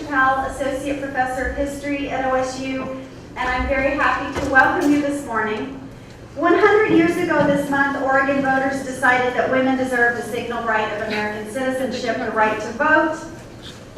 Powell, Associate Professor of History at OSU, and I'm very happy to welcome you this morning. 100 years ago this month, Oregon voters decided that women deserved a signal right of American citizenship, the right to vote.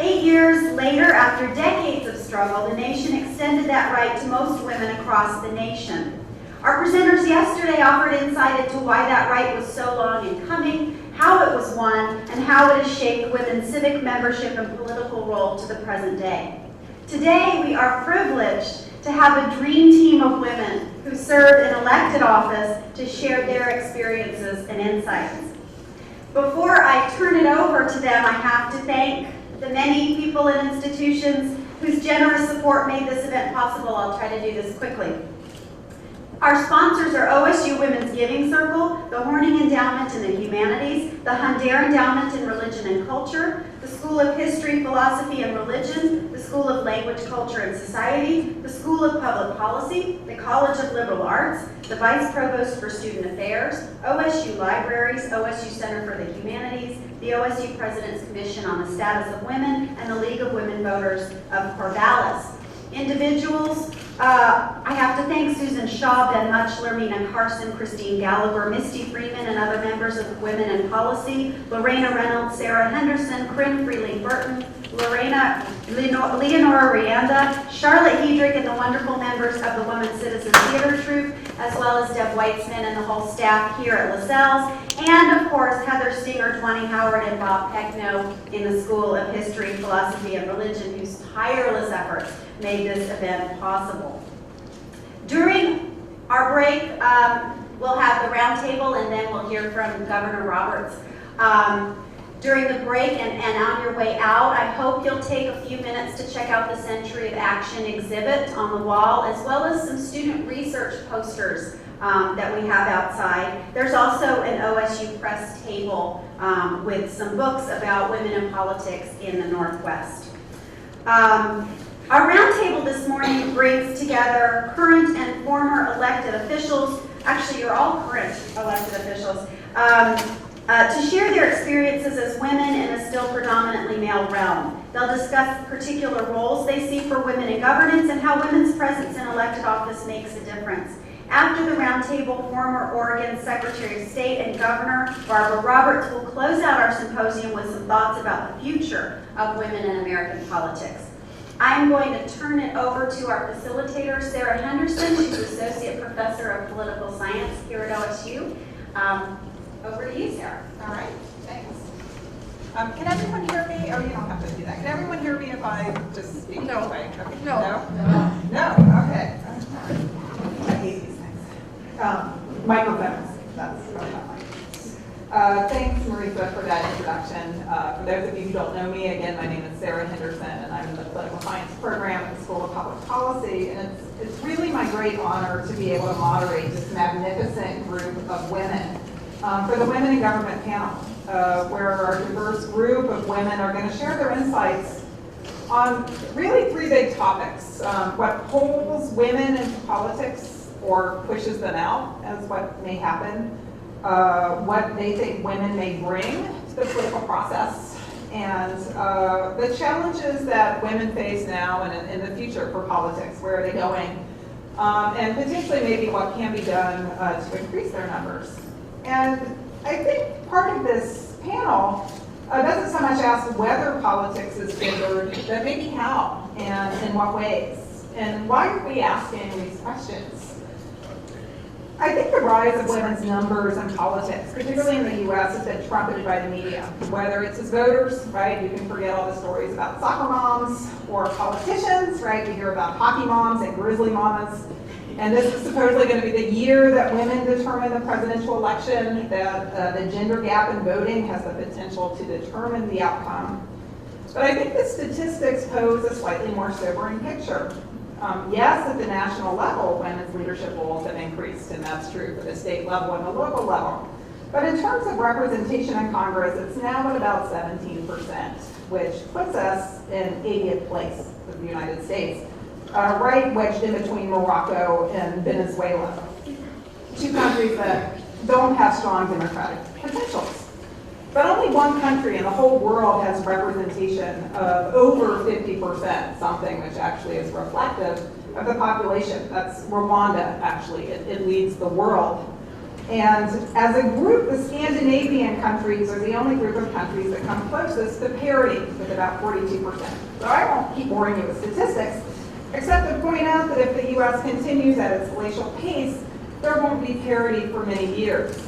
8 years later, after decades of struggle, the nation extended that right to most women across the nation. Our presenters yesterday offered insight into why that right was so long in coming, how it was won, and how it has shaped women's civic membership and political role to the present day. Today, we are privileged to have a dream team of women who served in elected office to share their experiences and insights. Before I turn it over to them, I have to thank the many people and institutions whose generous support made this event possible. I'll try to do this quickly. Our sponsors are OSU Women's Giving Circle, the Horning Endowment in the Humanities, the Hundair Endowment in Religion and Culture, the School of History, Philosophy and Religion, the School of Language, Culture and Society, the School of Public Policy, the College of Liberal Arts, the Vice Provost for Student Affairs, OSU Libraries, OSU Center for the Humanities, the OSU President's Commission on the Status of Women, and the League of Women Voters of Corvallis. Individuals, I have to thank Susan Shaw, Ben Muchler, Mina Carson, Christine Gallagher, Misty Freeman, and other members of Women in Policy, Lorena Reynolds, Sara Henderson, Corinne Freeling Burton, Leonora Rianda, Charlotte Hedrick, and the wonderful members of the Woman Citizen Theater Troupe, as well as Deb Weitzman and the whole staff here at Lascelles, and of course Heather Stinger, Dwani Howard, and Bob Peckno in the School of History, Philosophy, and Religion, whose tireless efforts made this event possible. During our break, we'll have the roundtable, and then we'll hear from Governor Roberts. During the break and on your way out, I hope you'll take a few minutes to check out the Century of Action exhibit on the wall, as well as some student research posters that we have outside. There's also an OSU press table with some books about women in politics in the Northwest. Our roundtable this morning brings together current and former elected officials. Actually, you're all current elected officials. To share their experiences as women in a still predominantly male realm. They'll discuss particular roles they see for women in governance and how women's presence in elected office makes a difference. After the roundtable, former Oregon Secretary of State and Governor Barbara Roberts will close out our symposium with some thoughts about the future of women in American politics. I'm going to turn it over to our facilitator, Sara Henderson. She's Associate Professor of Political Science here at OSU. Over to you, Sara. All right, thanks. Can everyone hear me? Oh, you don't have to do that. Can everyone hear me if I just speak this way? Okay. No? No? Okay. I hate these things. Microphones. That's probably not mine. Thanks, Marisa, for that introduction. For those of you who don't know me, again, my name is Sara Henderson, and I'm in the Political Science program at the School of Public Policy. And it's really my great honor to be able to moderate this magnificent group of women for the Women in Government panel, where our diverse group of women are going to share their insights on really three big topics. What pulls women into politics or pushes them out as what may happen, what they think women may bring to the political process, and the challenges that women face now and in the future for politics. Where are they going? And potentially maybe what can be done to increase their numbers. And I think part of this panel doesn't so much ask whether politics is gendered, but maybe how and in what ways. And why are we asking these questions? I think the rise of women's numbers in politics, particularly in the US, has been trumpeted by the media. Whether it's as voters, right, you can forget all the stories about soccer moms, or politicians, right, we hear about hockey moms and grizzly mamas. And this is supposedly going to be the year that women determine the presidential election, that the gender gap in voting has the potential to determine the outcome. But I think the statistics pose a slightly more sobering picture. Yes, at the national level, women's leadership roles have increased, and that's true for the state level and the local level. But in terms of representation in Congress, it's now at about 17%, which puts us in 80th place of the United States. Right wedged in between Morocco and Venezuela, two countries that don't have strong democratic potentials. But only one country in the whole world has representation of over 50%, something which actually is reflective of the population. That's Rwanda, actually. It leads the world. And as a group, the Scandinavian countries are the only group of countries that come closest to parity, with about 42%. So I won't keep boring you with statistics, except to point out that if the US continues at its glacial pace, there won't be parity for many years.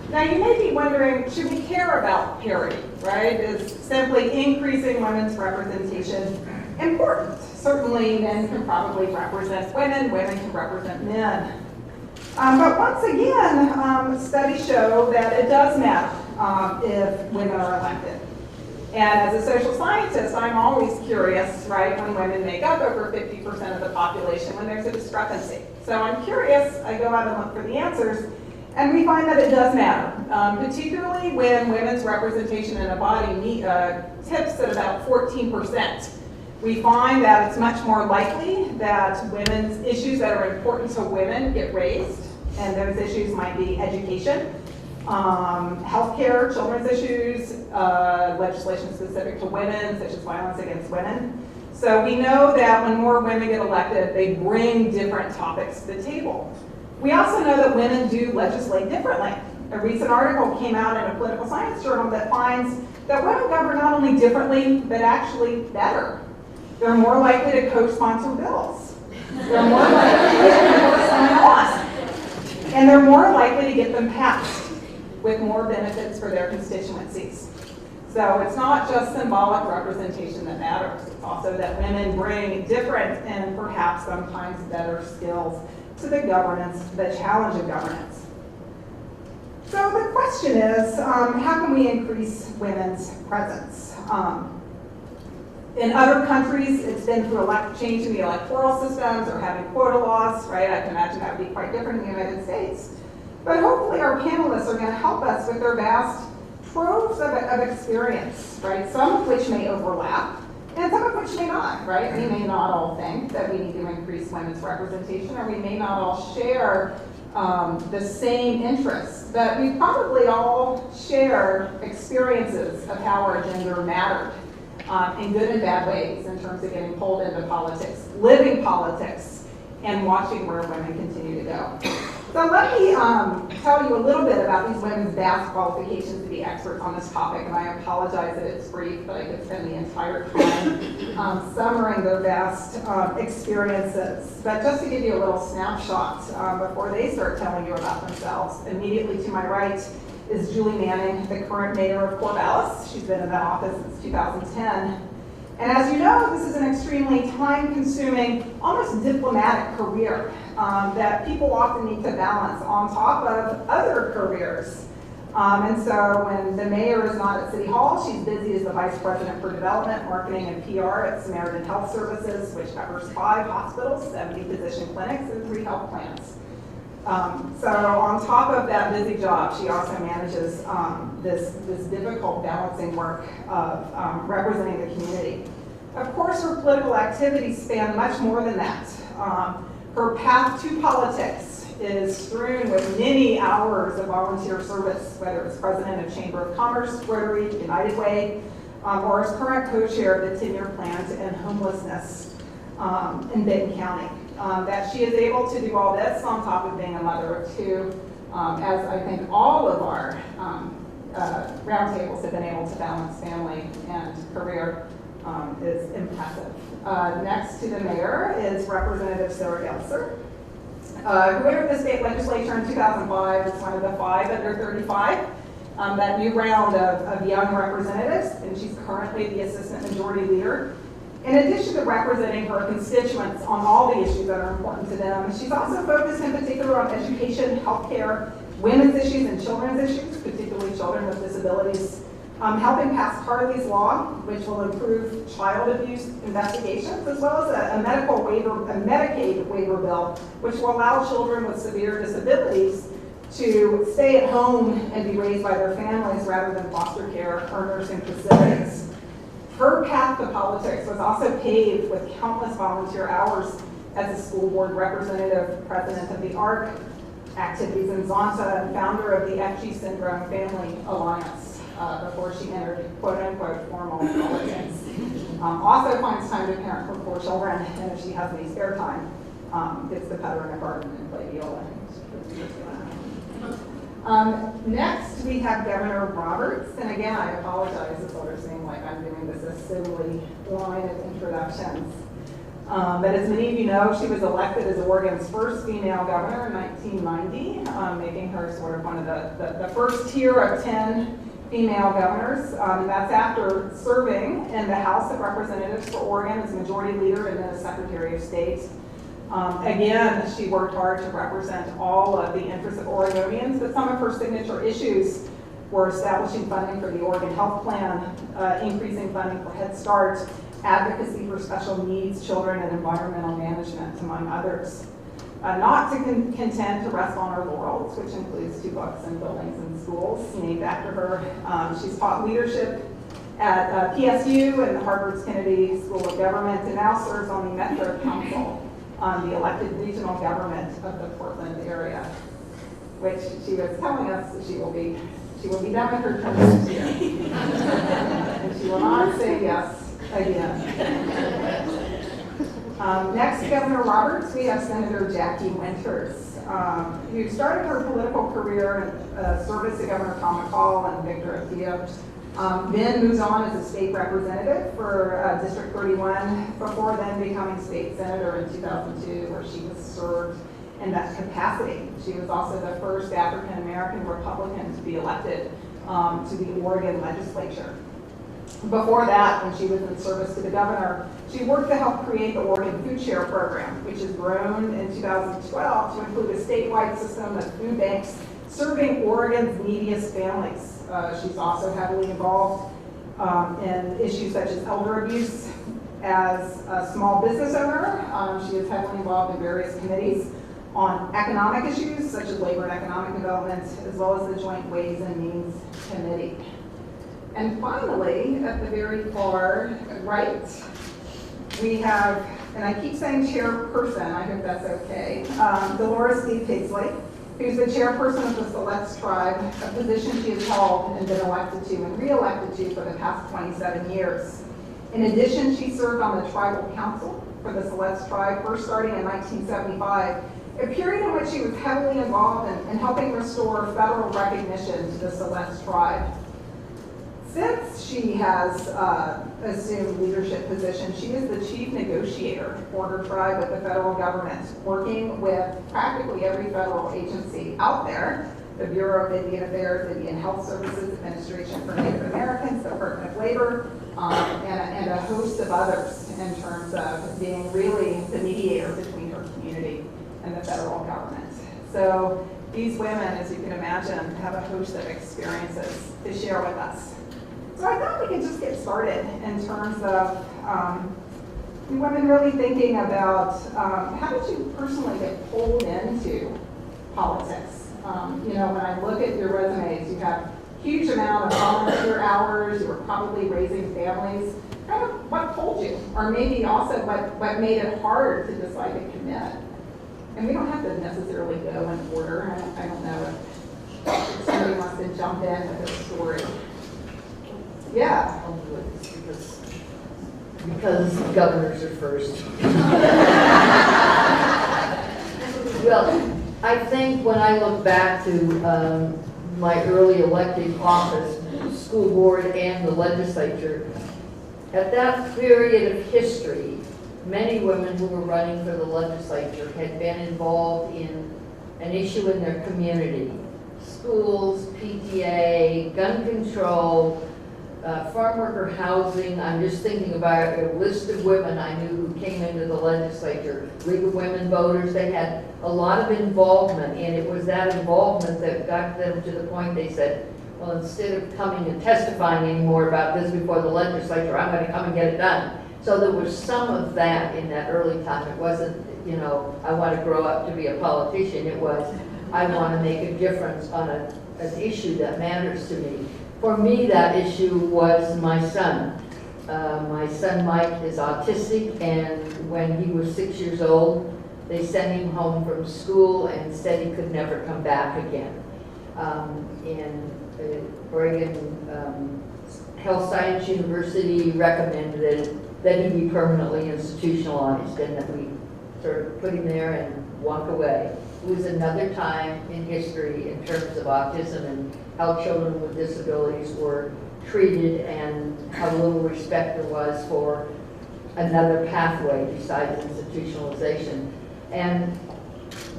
Now you may be wondering, should we care about parity, right? Is simply increasing women's representation important? Certainly men can probably represent women, women can represent men. But once again, studies show that it does matter if women are elected. And as a social scientist, I'm always curious, right, when women make up over 50% of the population, when there's a discrepancy. So I'm curious, I go out and look for the answers, and we find that it does matter, particularly when women's representation in a body tips at about 14%. We find that it's much more likely that women's issues that are important to women get raised, and those issues might be education, healthcare, children's issues, legislation specific to women, such as violence against women. So we know that when more women get elected, they bring different topics to the table. We also know that women do legislate differently. A recent article came out in a political science journal that finds that women govern not only differently, but actually better. They're more likely to co-sponsor bills. They're more likely to sign laws. And they're more likely to get them passed with more benefits for their constituencies. So it's not just symbolic representation that matters. It's also that women bring different and perhaps sometimes better skills to the governance, the challenge of governance. So the question is, how can we increase women's presence? In other countries, it's been through changing the electoral systems or having quota laws, right? I can imagine that would be quite different in the United States. But hopefully our panelists are going to help us with their vast troves of experience, right? Some of which may overlap, and some of which may not, right? We may not all think that we need to increase women's representation, or we may not all share the same interests, but we probably all share experiences of how our gender mattered. In good and bad ways in terms of getting pulled into politics, living politics, and watching where women continue to go. So let me tell you a little bit about these women's vast qualifications to be experts on this topic, and I apologize that it's brief, but I could spend the entire time summarizing their vast experiences. But just to give you a little snapshot before they start telling you about themselves, immediately to my right is Julie Manning, the current mayor of Corvallis. She's been in that office since 2010. And as you know, this is an extremely time-consuming, almost diplomatic career that people often need to balance on top of other careers. And so when the mayor is not at City Hall, she's busy as the vice president for development, marketing, and PR at Samaritan Health Services, which covers 5 hospitals, 70 physician clinics, and 3 health plans. So on top of that busy job, she also manages this difficult balancing work of representing the community. Of course, her political activities span much more than that. Her path to politics is strewn with many hours of volunteer service, whether it's president of Chamber of Commerce, Rotary, United Way, or as current co-chair of the 10-year plan to end homelessness in Benton County. That she is able to do all this on top of being a mother of 2, as I think all of our roundtables have been able to balance family and career, is impressive. Next to the mayor is Representative Sara Gelser, who entered the state legislature in 2005 as one of the 5 under 35, that new round of young representatives, and she's currently the assistant majority leader. In addition to representing her constituents on all the issues that are important to them, she's also focused in particular on education, healthcare, women's issues, and children's issues, particularly children with disabilities, helping pass Carly's Law, which will improve child abuse investigations, as well as a Medicaid waiver bill, which will allow children with severe disabilities to stay at home and be raised by their families rather than foster care or nursing facilities. Her path to politics was also paved with countless volunteer hours as a school board representative, president of the ARC activities in Zonta, and founder of the FG Syndrome Family Alliance. before she entered quote-unquote formal politics. Also finds time to parent her 4 children, and if she has any spare time, gets to pet her in a garden and play viola. Next, we have Governor Roberts, and again, I apologize, it sort of seems like I'm doing this assembly line of introductions. But as many of you know, she was elected as Oregon's first female governor in 1990, making her sort of one of the first tier of 10 female governors. That's after serving in the House of Representatives for Oregon as Majority Leader and then as Secretary of State. Again, she worked hard to represent all of the interests of Oregonians, but some of her signature issues were establishing funding for the Oregon Health Plan, increasing funding for Head Start, advocacy for special needs children, and environmental management, among others. Not to content to rest on her laurels, which includes 2 books and buildings and schools named after her. She's taught leadership at PSU and Harvard's Kennedy School of Government, and now serves on the Metro Council on the elected regional government of the Portland area, which she was telling us that she will be done with her term this year. And she will not say yes again. Next, Governor Roberts, we have Senator Jackie Winters, who started her political career in service to Governor Tom McCall and Victor Atia. Then moves on as a state representative for District 31, before then becoming state senator in 2002, where she was served in that capacity. She was also the first African American Republican to be elected to the Oregon legislature. Before that, when she was in service to the governor, she worked to help create the Oregon Food Share Program, which has grown in 2012 to include a statewide system of food banks serving Oregon's neediest families. She's also heavily involved in issues such as elder abuse. As a small business owner, she is heavily involved in various committees on economic issues such as labor and economic development, as well as the Joint Ways and Means Committee. And finally, at the very far right, we have, and I keep saying chairperson, I hope that's okay, Dolores Pigsley, who's the chairperson of the Siletz tribe, a position she has held and been elected to and re-elected to for the past 27 years. In addition, she served on the tribal council for the Siletz tribe, first starting in 1975, a period in which she was heavily involved in helping restore federal recognition to the Siletz tribe. Since she has assumed leadership position, she is the chief negotiator for her tribe with the federal government, working with practically every federal agency out there, the Bureau of Indian Affairs, Indian Health Services, Administration for Native Americans, the Department of Labor, and a host of others in terms of being really the mediator between her community and the federal government. So these women, as you can imagine, have a host of experiences to share with us. So I thought we could just get started in terms of women really thinking about how did you personally get pulled into politics? You know, when I look at your resumes, you have a huge amount of volunteer hours, you were probably raising families. Kind of what pulled you? Or maybe also what made it hard to decide to commit? And we don't have to necessarily go in order. I don't know if somebody wants to jump in with a story. Yeah. I'll do it because governors are first. Well, I think when I look back to my early elected office, school board and the legislature, at that period of history, many women who were running for the legislature had been involved in an issue in their community. Schools, PTA, gun control, farm worker housing. I'm just thinking about a list of women I knew who came into the legislature. League of Women Voters, they had a lot of involvement, and it was that involvement that got them to the point they said, well, instead of coming and testifying anymore about this before the legislature, I'm going to come and get it done. So there was some of that in that early time. It wasn't, you know, I want to grow up to be a politician. It was, I want to make a difference on an issue that matters to me. For me, that issue was my son. My son Mike is autistic, and when he was 6 years old, they sent him home from school and said he could never come back again. And Oregon Health Science University recommended that he be permanently institutionalized and that we sort of put him there and walk away. It was another time in history in terms of autism and how children with disabilities were treated and how little respect there was for another pathway besides institutionalization. And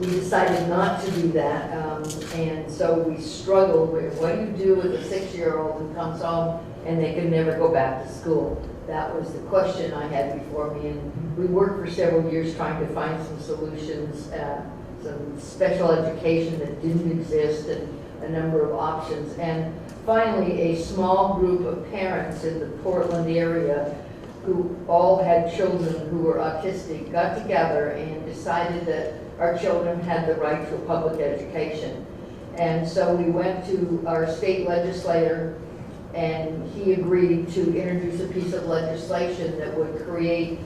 we decided not to do that, and so we struggled with what do you do with a 6-year-old who comes home and they can never go back to school? That was the question I had before me, and we worked for several years trying to find some solutions, some special education that didn't exist, and a number of options. And finally, a small group of parents in the Portland area who all had children who were autistic got together and decided that our children had the right to a public education. And so we went to our state legislator, and he agreed to introduce a piece of legislation that would create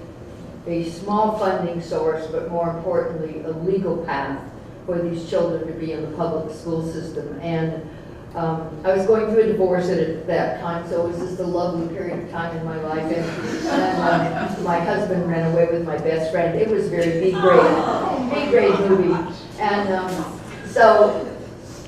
a small funding source, but more importantly, a legal path for these children to be in the public school system. And I was going through a divorce at that time, so it was just a lovely period of time in my life. And my husband ran away with my best friend. It was very B-grade movie. And so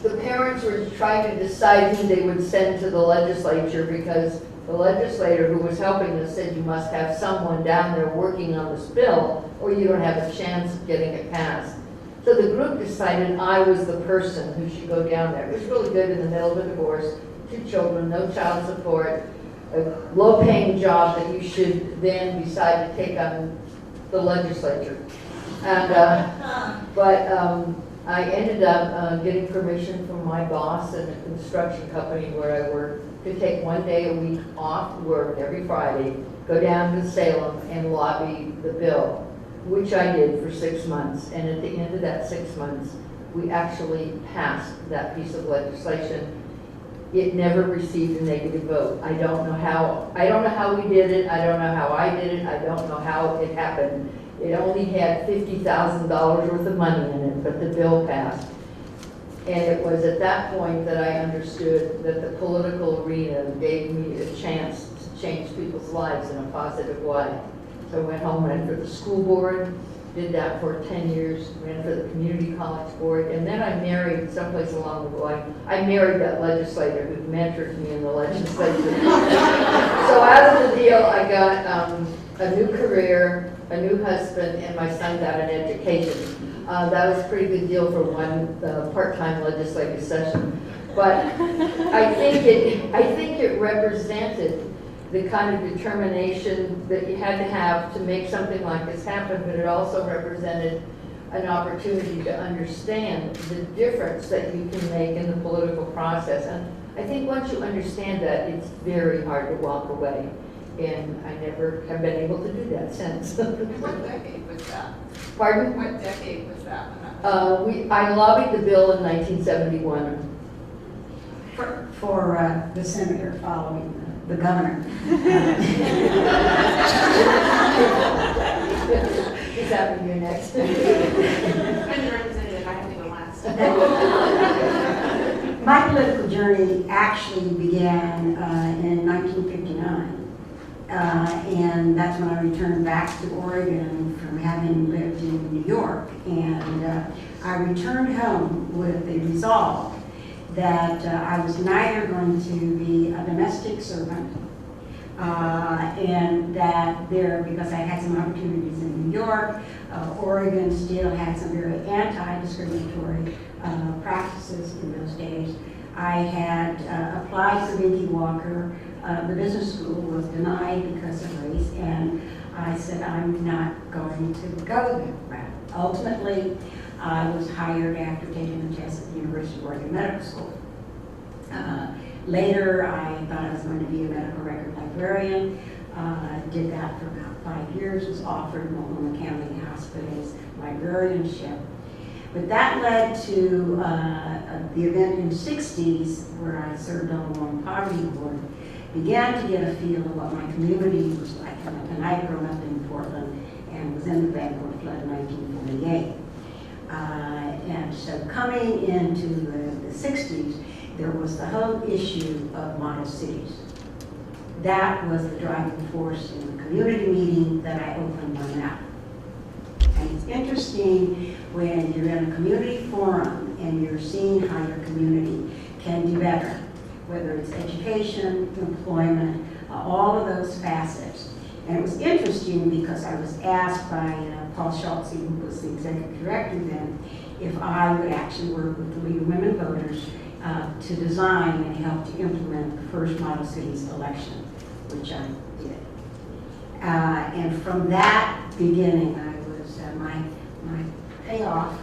the parents were trying to decide who they would send to the legislature, because the legislator who was helping us said you must have someone down there working on this bill or you don't have a chance of getting it passed. So the group decided I was the person who should go down there. It was really good in the middle of a divorce, 2 children, no child support, a low-paying job that you should then decide to take on the legislature. And, I ended up getting permission from my boss in a construction company where I worked to take 1 day a week off work every Friday, go down to Salem and lobby the bill, which I did for 6 months. And at the end of that 6 months, we actually passed that piece of legislation. It never received a negative vote. I don't know how we did it. I don't know how I did it. I don't know how it happened. It only had $50,000 worth of money in it, but the bill passed. And it was at that point that I understood that the political arena gave me a chance to change people's lives in a positive way. So I went home, ran for the school board, did that for 10 years, ran for the community college board, and then I married someplace along the line. I married that legislator who mentored me in the legislature. So out of the deal, I got a new career, a new husband, and my son got an education. That was a pretty good deal for one part-time legislative session. But I think it represented the kind of determination that you had to have to make something like this happen, but it also represented an opportunity to understand the difference that you can make in the political process. And I think once you understand that, it's very hard to walk away. And I never have been able to do that since. What decade was that? Pardon? What decade was that? I lobbied the bill in 1971. For the senator following the governor. Is that when you're next? I'm the representative, I have to go last. My political journey actually began in 1959. And that's when I returned back to Oregon from having lived in New York. And I returned home with the resolve that I was neither going to be a domestic servant and that because I had some opportunities in New York, Oregon still had some very anti-discriminatory practices in those days. I had applied for Vicky Walker. The business school was denied because of race, and I said I'm not going to go that route. Ultimately, I was hired after taking the test at the University of Oregon Medical School. Later, I thought I was going to be a medical record librarian. Did that for about 5 years, was offered Multnomah County Hospital's librarianship. But that led to the event in the 60s where I served on the Long Poverty Board, began to get a feel of what my community was like. And I had grown up in Portland and was in the Vanguard flood in 1948. And so coming into the 60s, there was the whole issue of model cities. That was the driving force in the community meeting that I opened my mouth. And it's interesting when you're in a community forum and you're seeing how your community can do better, whether it's education, employment, all of those facets. And it was interesting because I was asked by Paul Schultz, who was the executive director then, if I would actually work with the League of Women Voters to design and help to implement the first Model Cities election, which I did. And from that beginning, I was my payoff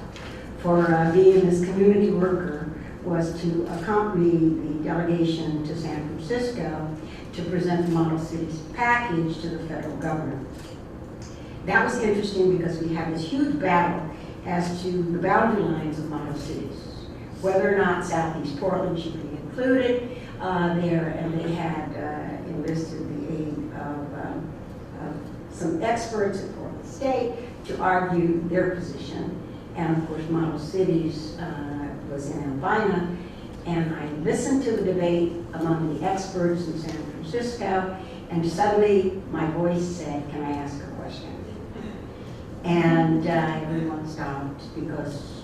for being this community worker was to accompany the delegation to San Francisco to present the Model Cities package to the federal government. That was interesting because we had this huge battle as to the boundary lines of model cities, whether or not Southeast Portland should be included there, and they had enlisted the aid of some experts at Portland State to argue their position. And of course, Model Cities was in Albina, and I listened to the debate among the experts in San Francisco, and suddenly my voice said, "Can I ask a question?" And everyone stopped because,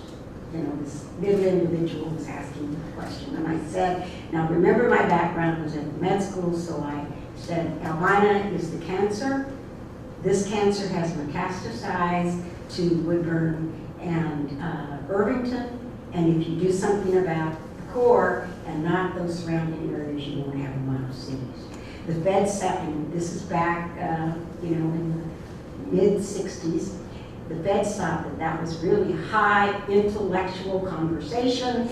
you know, this little individual was asking the question. And I said, now remember my background was in med school, so I said, Albina is the cancer. This cancer has metastasized to Woodburn and Irvington, and if you do something about the core and not those surrounding areas, you won't have model cities. The feds, and this is back, you know, in the mid-60s, the feds thought that that was really high intellectual conversation.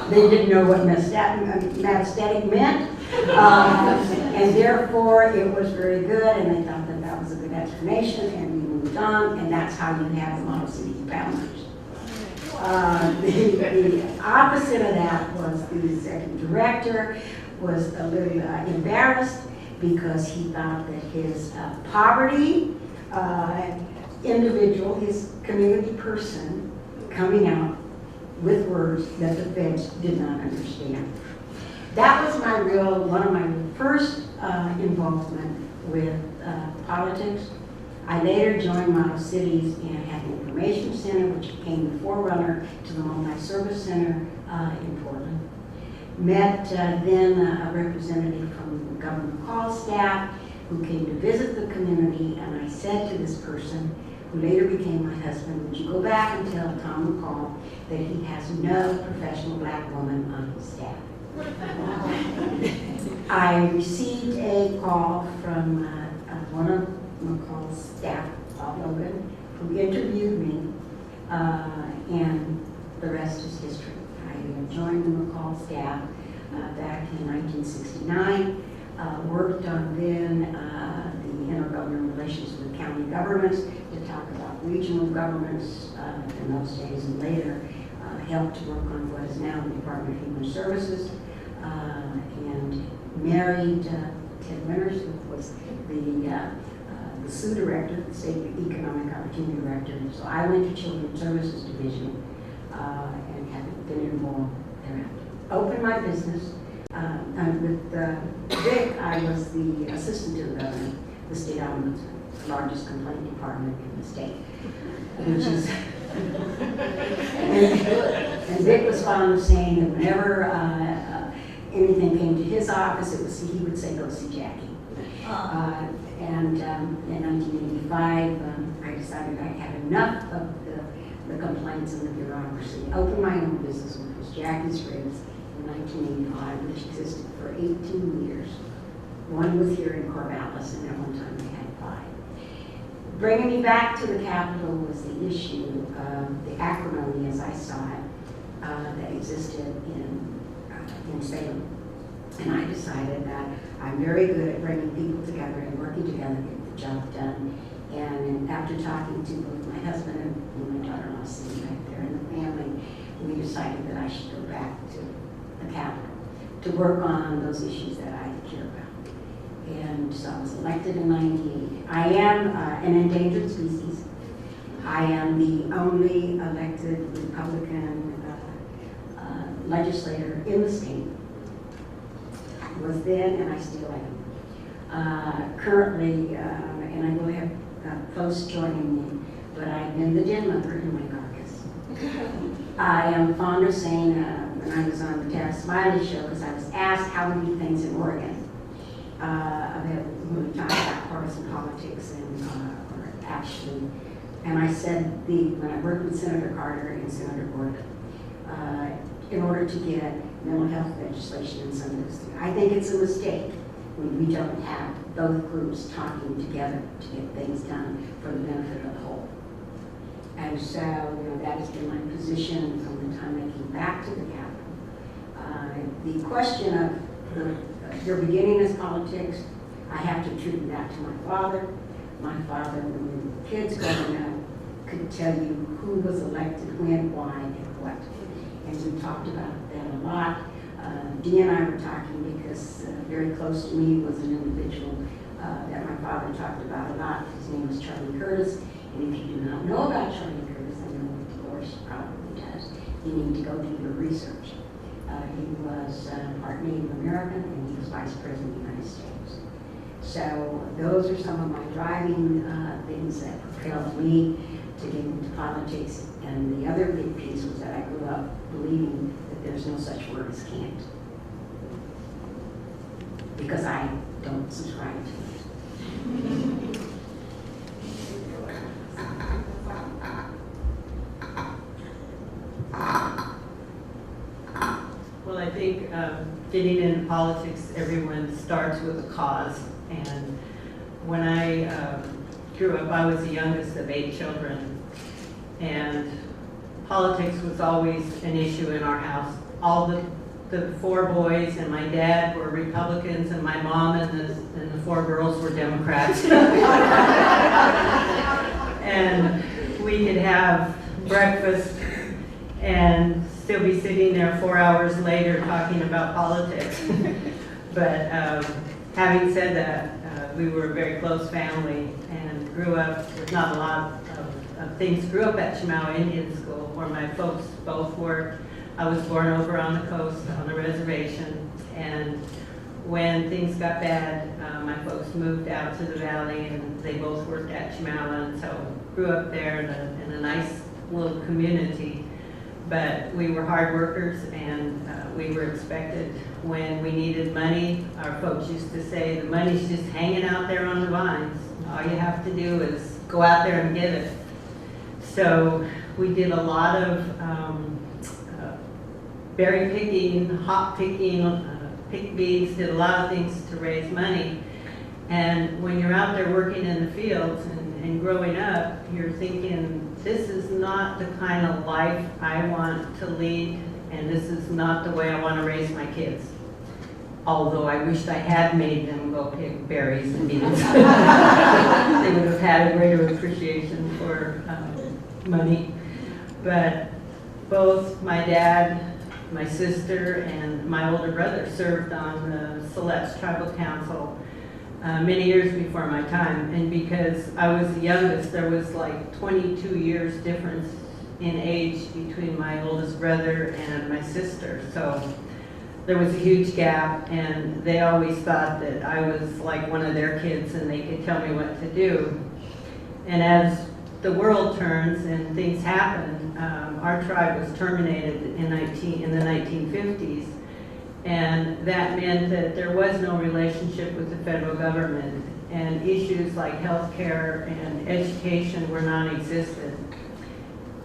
They didn't know what metastatic meant, and therefore it was very good, and they thought that that was a good explanation, and we moved on, and that's how you have the model city boundaries. The opposite of that was the executive director was a little embarrassed because he thought that his poverty individual, his community person, coming out with words that the feds did not understand. That was one of my first involvement with politics. I later joined Model Cities and had the Information Center, which became the forerunner to the Multi-Service Center in Portland. Met then a representative from the government call staff who came to visit the community, and I said to this person, who later became my husband, would you go back and tell Tom McCall that he has no professional black woman on his staff? I received a call from one of McCall's staff, Bob Logan, who interviewed me, and the rest is history. I joined the McCall staff back in 1969, worked on then the intergovernmental relations with county governments to talk about regional governments in those days, and later helped to work on what is now the Department of Human Services, and married Ted Winters, who was the SUE director, the State Economic Opportunity Director. So I went to Children's Services Division and have been involved thereafter. Opened my business. With Vic, I was the assistant to the governor, the state ombudsman, the largest complaint department in the state, which is, and Vic was fond of saying that whenever anything came to his office, he would say, go see Jackie. And in 1985, I decided I had enough of the complaints and the bureaucracy. Opened my own business, which was Jackie's Ribs, in 1985, which existed for 18 years. One was here in Corvallis, and at one time we had 5. Bringing me back to the Capitol was the issue of the acrimony, as I saw it, that existed in Salem. And I decided that I'm very good at bringing people together and working together to get the job done. And after talking to both my husband and my daughter-in-law sitting right there in the family, we decided that I should go back to the Capitol to work on those issues that I care about. And so I was elected in '98. I am an endangered species. I am the only elected Republican legislator in the state. Was then, and I still am. Currently, and I will have folks joining me, but I've been the den mother in my caucus. I am fond of saying, when I was on the Tara Smiley show, because I was asked how we do things in Oregon, about when we talk about partisan politics and or actually, and I said when I worked with Senator Carter and Senator Gordon, in order to get mental health legislation in some of those things. I think it's a mistake when we don't have both groups talking together to get things done for the benefit of the whole. And so, that has been my position from the time I came back to the Capitol. The question of your beginning as politics, I have to attribute that to my father. My father, when we were kids growing up, could tell you who was elected, when, why, and what. And we talked about that a lot. Dee and I were talking because very close to me was an individual that my father talked about a lot. His name was Charlie Curtis. And if you do not know about Charlie Curtis, I know Dolores probably does, you need to go do your research. He was part Native American and he was Vice President of the United States. So those are some of my driving things that propelled me to get into politics. And the other big piece was that I grew up believing that there's no such word as can't. Because I don't subscribe to it. Well, I think getting into politics, everyone starts with a cause. And when I grew up, I was the youngest of 8 children. And politics was always an issue in our house. All the 4 boys and my dad were Republicans, and my mom and the 4 girls were Democrats. And we could have breakfast and still be sitting there 4 hours later talking about politics. But having said that, we were a very close family and grew up with not a lot of things. Grew up at Chimau Indian School, where my folks both worked. I was born over on the coast on the reservation, and when things got bad, my folks moved out to the valley, and they both worked at Chimau, and so grew up there in a nice little community. But we were hard workers, and we were expected when we needed money. Our folks used to say, the money's just hanging out there on the vines. All you have to do is go out there and get it. So we did a lot of berry picking, hop picking, pick beans, did a lot of things to raise money. And when you're out there working in the fields and growing up, you're thinking, this is not the kind of life I want to lead, and this is not the way I want to raise my kids. Although I wished I had made them go pick berries and beans. They would have had a greater appreciation for money. But both my dad, my sister, and my older brother served on the Siletz Tribal Council many years before my time. And because I was the youngest, there was like 22 years difference in age between my oldest brother and my sister. So there was a huge gap, and they always thought that I was like one of their kids and they could tell me what to do. And as the world turns and things happen, our tribe was terminated in the 1950s, and that meant that there was no relationship with the federal government, and issues like health care and education were non-existent.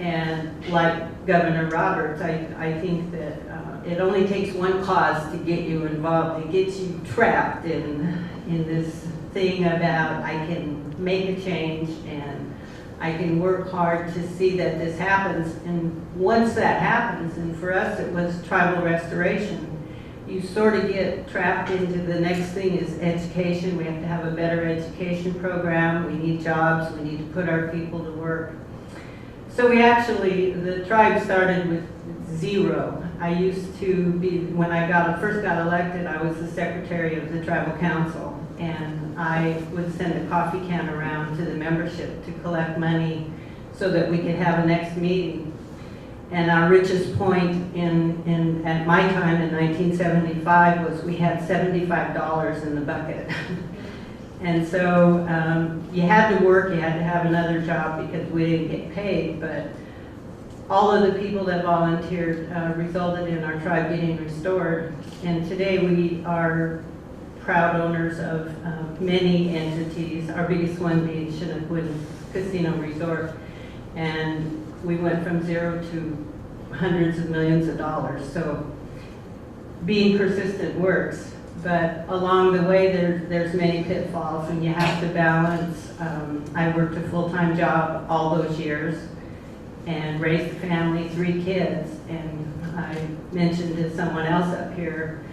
And like Governor Roberts, I think that it only takes one cause to get you involved. It gets you trapped in this thing about I can make a change and I can work hard to see that this happens. And once that happens, and for us it was tribal restoration, you sort of get trapped into the next thing is education. We have to have a better education program. We need jobs. We need to put our people to work. So we actually, the tribe started with 0. I used to be, when I first got elected, I was the secretary of the tribal council, and I would send a coffee can around to the membership to collect money so that we could have a next meeting. And our richest point at my time in 1975 was we had $75 in the bucket. And so you had to work, you had to have another job because we didn't get paid, but all of the people that volunteered resulted in our tribe getting restored. And today we are proud owners of many entities, our biggest one being Chinook Casino Resort. And we went from zero to hundreds of millions of dollars. So being persistent works. But along the way, there's many pitfalls, and you have to balance. I worked a full-time job all those years and raised a family, 3 kids. And I mentioned to someone else up here,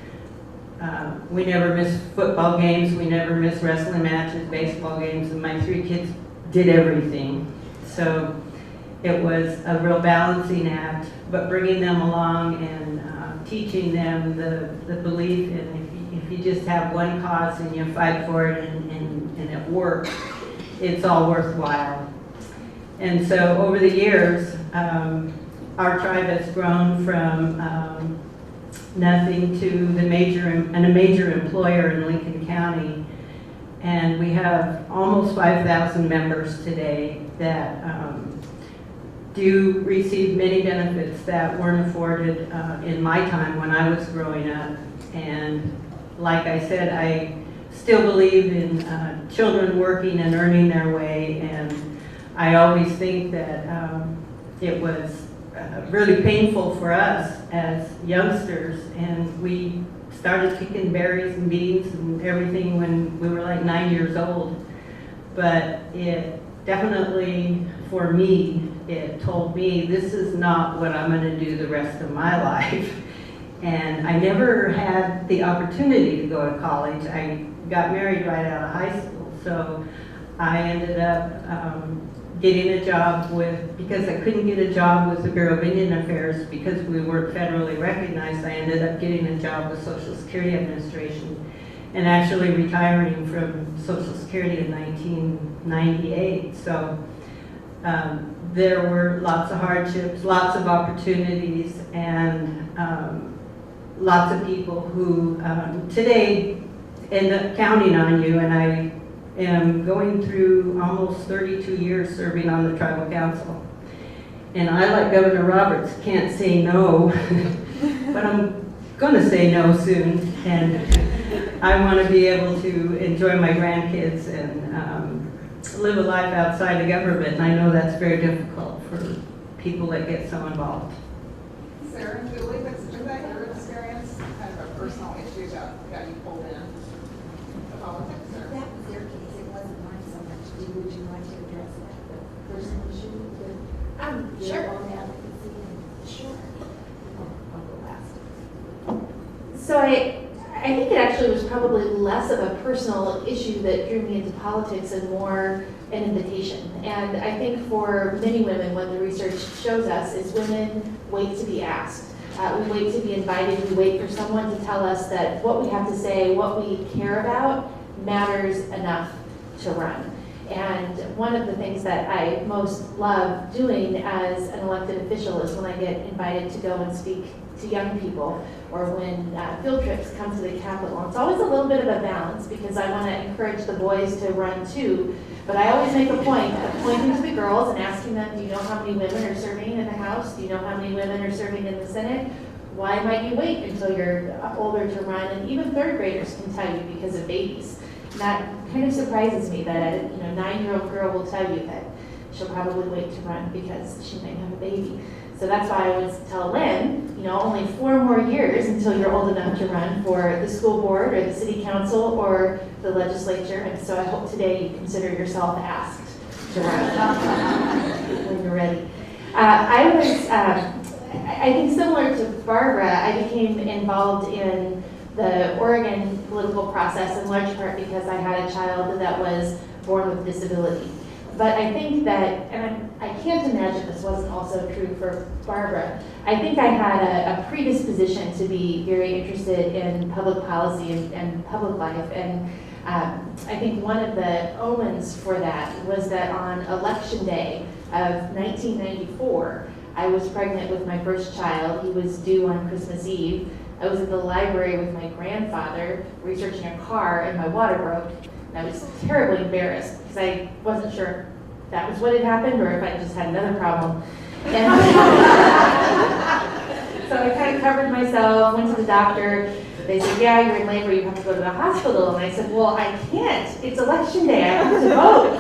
we never missed football games, we never missed wrestling matches, baseball games, and my 3 kids did everything. So it was a real balancing act, but bringing them along and teaching them the belief in if you just have one cause and you fight for it and it works, it's all worthwhile. And so over the years, our tribe has grown from nothing to a major employer in Lincoln County. And we have almost 5,000 members today that do receive many benefits that weren't afforded in my time when I was growing up. And like I said, I still believe in children working and earning their way, and I always think that it was really painful for us as youngsters, and we started kicking berries and beans and everything when we were like 9 years old. But it definitely, for me, it told me this is not what I'm going to do the rest of my life. And I never had the opportunity to go to college. I got married right out of high school, so I ended up getting a job because I couldn't get a job with the Bureau of Indian Affairs because we weren't federally recognized. I ended up getting a job with Social Security Administration and actually retiring from Social Security in 1998. So there were lots of hardships, lots of opportunities, and lots of people who today end up counting on you. And I am going through almost 32 years serving on the tribal council. And I, like Governor Roberts, can't say no, but I'm going to say no soon. And I want to be able to enjoy my grandkids and live a life outside of government. And I know that's very difficult for people that get so involved. Sarah and Julie, was that your experience, kind of a personal issue that got you pulled in to politics? Or? That was their case, it wasn't mine so much. Would you like to address that, the personal issue with Sure. your own advocacy? Sure. I'll go last. So I think it actually was probably less of a personal issue that drew me into politics and more an invitation. And I think for many women, what the research shows us is women wait to be asked. We wait to be invited. We wait for someone to tell us that what we have to say, what we care about, matters enough to run. And one of the things that I most love doing as an elected official is when I get invited to go and speak to young people, or when field trips come to the Capitol. And it's always a little bit of a balance because I want to encourage the boys to run too, but I always make a point of pointing to the girls and asking them, do you know how many women are serving in the House? Do you know how many women are serving in the Senate? Why might you wait until you're older to run? And even third graders can tell you because of babies. And that kind of surprises me that a 9-year-old girl will tell you that she'll probably wait to run because she might have a baby. So that's why I always tell Lynn, only 4 more years until you're old enough to run for the school board or the city council or the legislature. And so I hope today you consider yourself asked to run when you're ready. I think similar to Barbara, I became involved in the Oregon political process in large part because I had a child that was born with disability. But I think that, and I can't imagine this wasn't also true for Barbara, I think I had a predisposition to be very interested in public policy and public life. And I think one of the omens for that was that on Election Day of 1994, I was pregnant with my first child. He was due on Christmas Eve. I was at the library with my grandfather researching a car and my water broke. And I was terribly embarrassed because I wasn't sure if that was what had happened or if I just had another problem. And so I kind of covered myself, went to the doctor. They said, yeah, you're in labor, you have to go to the hospital. And I said, well, I can't. It's election day, I have to vote.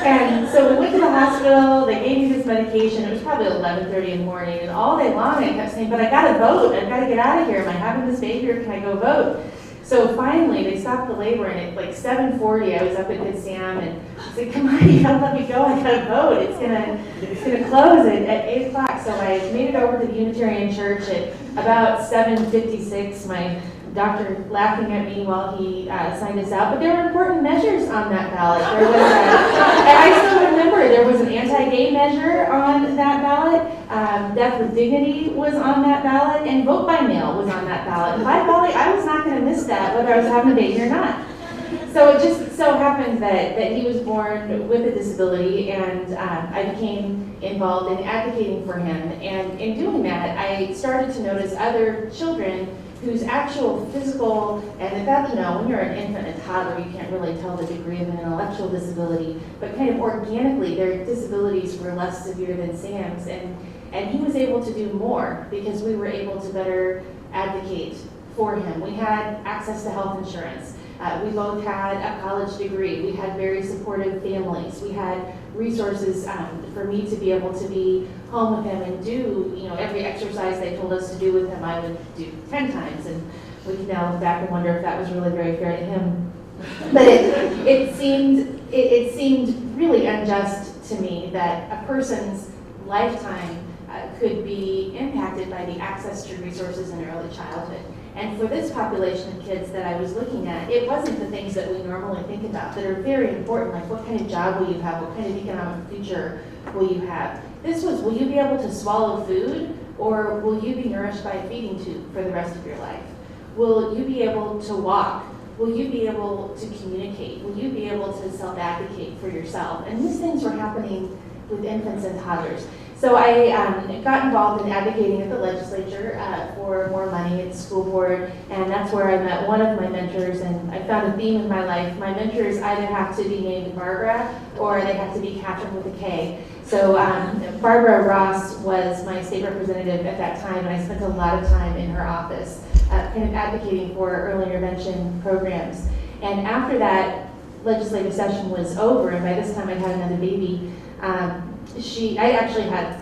And so we went to the hospital, they gave me this medication. It was probably 11:30 in the morning. And all day long I kept saying, but I gotta vote, I've gotta get out of here. Am I having this baby or can I go vote? So finally, they stopped the labor, and at like 7:40, I was up at Good Sam, and I said, come on, you gotta let me go, I gotta vote. It's gonna close at 8 o'clock. So I made it over to the Unitarian Church at about 7:56. My doctor laughing at me while he signed us out, but there were important measures on that ballot. There was and I still remember there was an anti-gay measure on that ballot, death with dignity was on that ballot, and vote by mail was on that ballot. And by golly, I was not going to miss that, whether I was having a baby or not. So it just so happened that he was born with a disability, and I became involved in advocating for him. And in doing that, I started to notice other children whose actual physical, and at that, when you're an infant and toddler, you can't really tell the degree of an intellectual disability, but kind of organically, their disabilities were less severe than Sam's, and he was able to do more because we were able to better advocate for him. We had access to health insurance. We both had a college degree. We had very supportive families. We had resources for me to be able to be home with him and do, every exercise they told us to do with him, I would do 10 times. And we can now look back and wonder if that was really very fair to him. But it seemed really unjust to me that a person's lifetime could be impacted by the access to resources in early childhood. And for this population of kids that I was looking at, it wasn't the things that we normally think about that are very important, like what kind of job will you have, what kind of economic future will you have. This was, will you be able to swallow food, or will you be nourished by a feeding tube for the rest of your life? Will you be able to walk? Will you be able to communicate? Will you be able to self-advocate for yourself? And these things were happening with infants and toddlers. So I got involved in advocating at the legislature for more money at the school board, and that's where I met one of my mentors, and I found a theme in my life. My mentors either have to be named Barbara or they have to be Catherine with a K. So Barbara Ross was my state representative at that time, and I spent a lot of time in her office kind of advocating for early intervention programs. And after that legislative session was over, and by this time I'd had another baby, I actually had,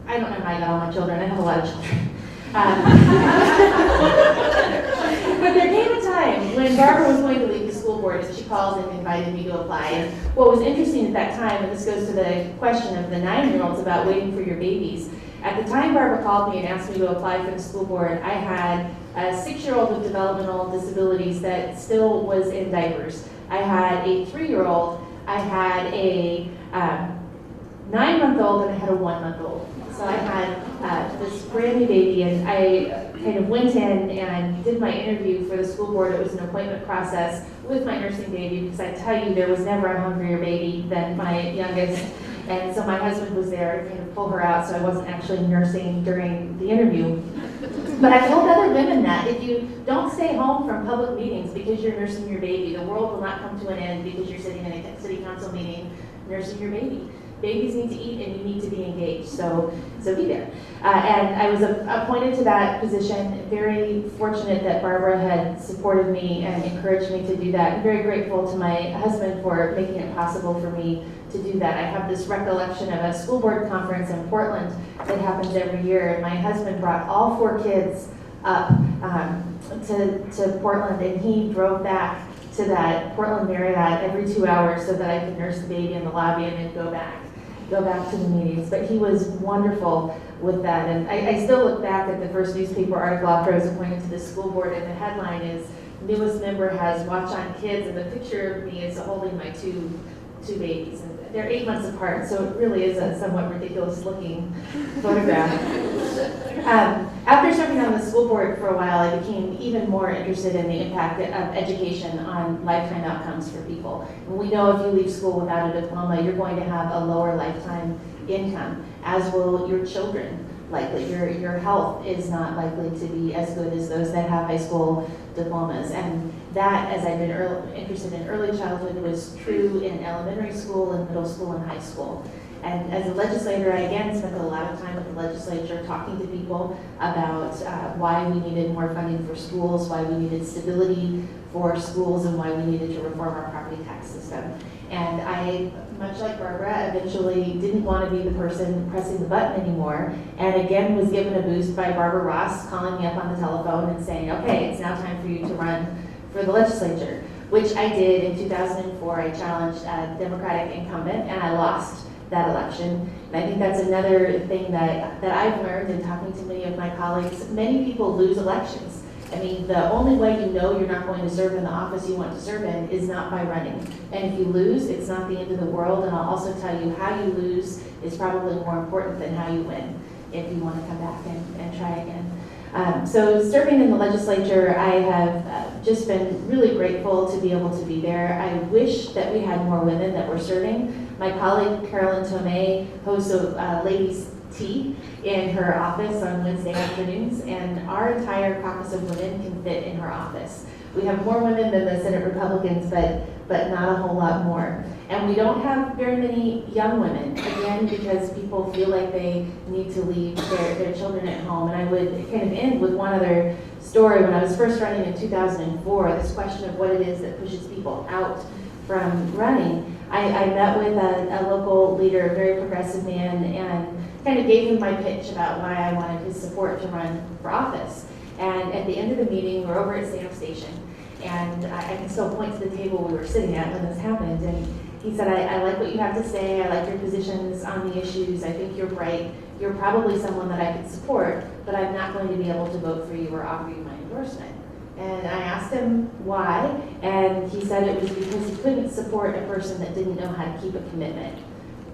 I don't know how I got all my children, I have a lot of children. But there came a time when Barbara was going to leave the school board, and she called and invited me to apply. And what was interesting at that time, and this goes to the question of the 9-year-olds about waiting for your babies, at the time Barbara called me and asked me to apply for the school board, I had a 6-year-old with developmental disabilities that still was in diapers. I had a 3-year-old, I had a 9-month-old, and I had a 1-month-old. So I had this brand new baby, and I kind of went in and did my interview for the school board. It was an appointment process with my nursing baby, because I tell you, there was never a hungrier baby than my youngest. And so my husband was there to kind of pull her out, so I wasn't actually nursing during the interview. But I told other women that if you don't stay home from public meetings because you're nursing your baby, the world will not come to an end because you're sitting in a city council meeting nursing your baby. Babies need to eat, and you need to be engaged, so be there. And I was appointed to that position, very fortunate that Barbara had supported me and encouraged me to do that, and very grateful to my husband for making it possible for me to do that. I have this recollection of a school board conference in Portland that happens every year, and my husband brought all 4 kids up to Portland, and he drove back to that Portland Marriott every 2 hours so that I could nurse the baby in the lobby and then go back to the meetings. But he was wonderful with that. And I still look back at the first newspaper article after I was appointed to the school board, and the headline is, newest member has watch on kids, and the picture of me is holding my two babies. And they're 8 months apart, so it really is a somewhat ridiculous looking photograph. After serving on the school board for a while, I became even more interested in the impact of education on lifetime outcomes for people. And we know if you leave school without a diploma, you're going to have a lower lifetime income, as will your children likely. Your health is not likely to be as good as those that have high school diplomas. And that, as I've been interested in early childhood, was true in elementary school and middle school and high school. And as a legislator, I again spent a lot of time with the legislature talking to people about why we needed more funding for schools, why we needed stability for schools, and why we needed to reform our property tax system. And I, much like Barbara, eventually didn't want to be the person pressing the button anymore, and again was given a boost by Barbara Ross calling me up on the telephone and saying, okay, it's now time for you to run for the legislature, which I did in 2004. I challenged a Democratic incumbent, and I lost that election. And I think that's another thing that I've learned in talking to many of my colleagues. Many people lose elections. I mean, the only way you know you're not going to serve in the office you want to serve in is not by running. And if you lose, it's not the end of the world. And I'll also tell you, how you lose is probably more important than how you win if you want to come back and try again. So serving in the legislature, I have just been really grateful to be able to be there. I wish that we had more women that were serving. My colleague Carolyn Tomei hosts a ladies' tea in her office on Wednesday afternoons, and our entire caucus of women can fit in her office. We have more women than the Senate Republicans, but not a whole lot more. And we don't have very many young women, again, because people feel like they need to leave their children at home. And I would kind of end with one other story. When I was first running in 2004, this question of what it is that pushes people out from running, I met with a local leader, a very progressive man, and kind of gave him my pitch about why I wanted his support to run for office. And at the end of the meeting, we're over at Sam Station, and I can still point to the table we were sitting at when this happened. And he said, I like what you have to say. I like your positions on the issues. I think you're bright. You're probably someone that I could support, but I'm not going to be able to vote for you or offer you my endorsement. And I asked him why, and he said it was because he couldn't support a person that didn't know how to keep a commitment.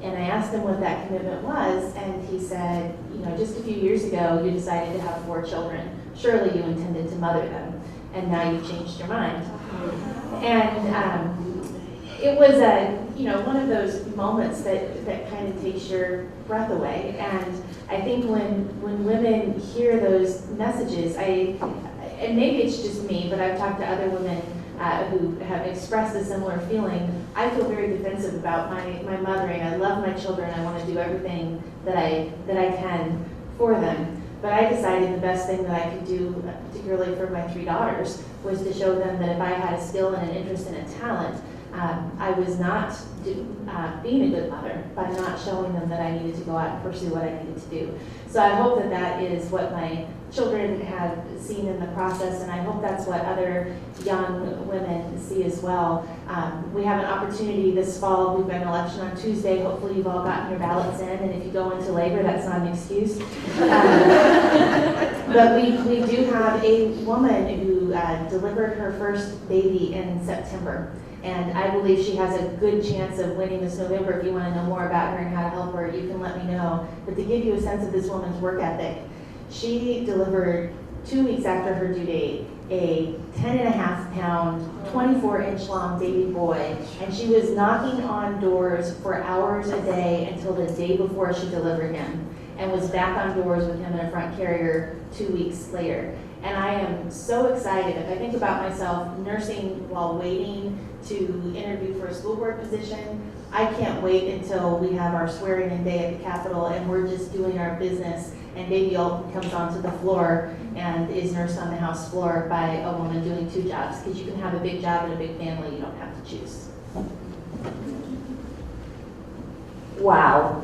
And I asked him what that commitment was, and he said, you know, just a few years ago, you decided to have 4 children. Surely you intended to mother them, and now you've changed your mind. And it was one of those moments that kind of takes your breath away. And I think when women hear those messages, and maybe it's just me, but I've talked to other women who have expressed a similar feeling. I feel very defensive about my mothering. I love my children. I want to do everything that I can for them. But I decided the best thing that I could do, particularly for my 3 daughters, was to show them that if I had a skill and an interest and a talent, I was not being a good mother by not showing them that I needed to go out and pursue what I needed to do. So I hope that that is what my children have seen in the process, and I hope that's what other young women see as well. We have an opportunity this fall. We've got an election on Tuesday. Hopefully you've all gotten your ballots in, and if you go into labor, that's not an excuse. But we do have a woman who delivered her first baby in September. And I believe she has a good chance of winning this November. If you want to know more about her and how to help her, you can let me know. But to give you a sense of this woman's work ethic, she delivered 2 weeks after her due date a 10.5-pound, 24-inch long baby boy. And she was knocking on doors for hours a day until the day before she delivered him, and was back on doors with him in a front carrier 2 weeks later. And I am so excited. If I think about myself nursing while waiting to interview for a school board position, I can't wait until we have our swearing-in day at the Capitol and we're just doing our business and baby Alton comes onto the floor and is nursed on the House floor by a woman doing 2 jobs, because you can have a big job and a big family. You don't have to choose. Wow.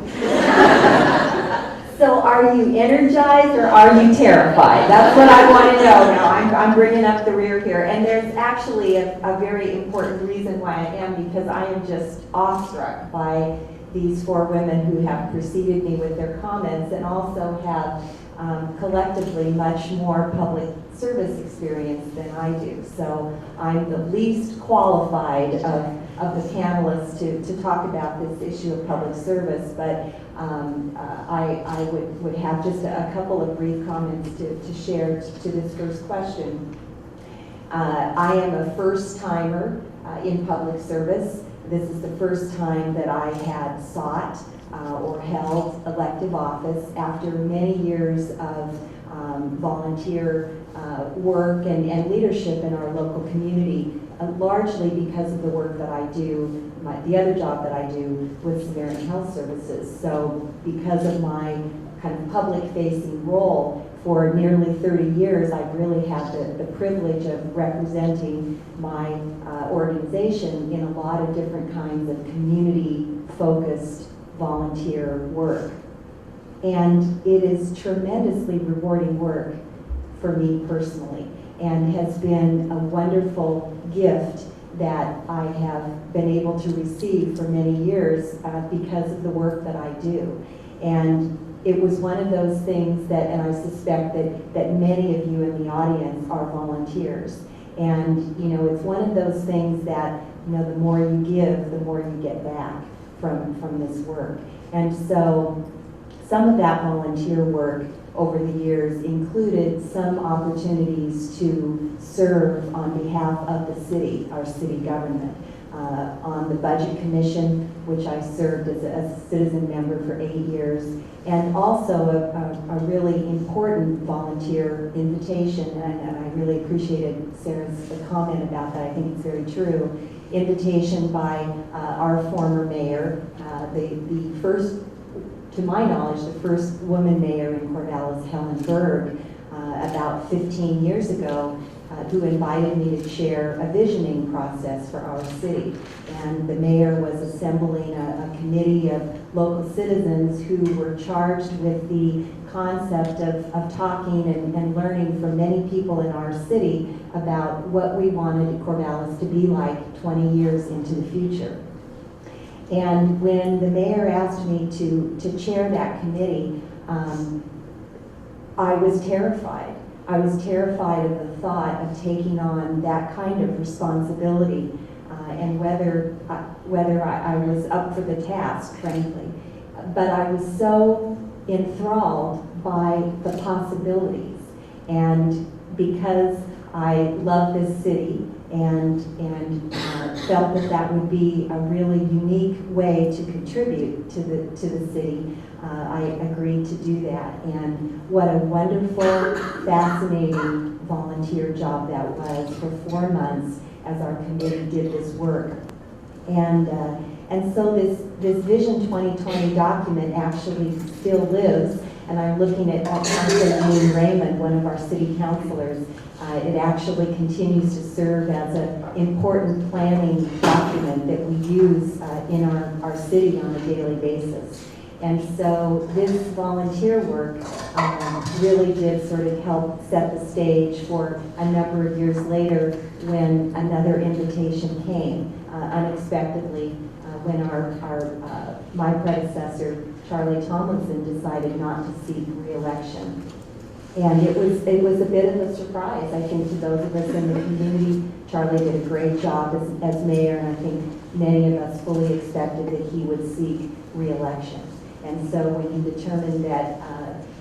So are you energized or are you terrified? That's what I want to know now. I'm bringing up the rear here. And there's actually a very important reason why I am, because I am just awestruck by these 4 women who have preceded me with their comments and also have collectively much more public service experience than I do. So I'm the least qualified of the panelists to talk about this issue of public service, but I would have just a couple of brief comments to share to this first question. I am a first-timer in public service. This is the first time that I had sought or held elective office after many years of volunteer work and leadership in our local community, largely because of the work that I do, the other job that I do with Samaritan Health Services. So because of my kind of public-facing role for nearly 30 years, I've really had the privilege of representing my organization in a lot of different kinds of community-focused volunteer work. And it is tremendously rewarding work for me personally, and has been a wonderful gift that I have been able to receive for many years because of the work that I do. And it was one of those things that, and I suspect that many of you in the audience are volunteers. And, you know, it's one of those things that, you know, the more you give, the more you get back from this work. And so some of that volunteer work over the years included some opportunities to serve on behalf of the city, our city government, on the Budget Commission, which I served as a citizen member for 8 years, and also a really important volunteer invitation, and I really appreciated Sarah's comment about that. I think it's very true. Invitation by our former mayor, the first, to my knowledge, the first woman mayor in Corvallis, Helen Berg, about 15 years ago, who invited me to chair a visioning process for our city. And the mayor was assembling a committee of local citizens who were charged with the concept of talking and learning from many people in our city about what we wanted Corvallis to be like 20 years into the future. And when the mayor asked me to chair that committee, I was terrified. I was terrified of the thought of taking on that kind of responsibility and whether I was up for the task, frankly. But I was so enthralled by the possibilities. And because I love this city and felt that would be a really unique way to contribute to the city, I agreed to do that. And what a wonderful, fascinating volunteer job that was for 4 months as our committee did this work. And so this Vision 2020 document actually still lives, and I'm looking at Councilor Raymond, one of our city councilors. It actually continues to serve as an important planning document that we use in our city on a daily basis. And so this volunteer work really did sort of help set the stage for a number of years later when another invitation came unexpectedly when my predecessor, Charlie Tomlinson, decided not to seek re-election. And it was a bit of a surprise, I think, to those of us in the community. Charlie did a great job as mayor, and I think many of us fully expected that he would seek re-election. And so when he determined that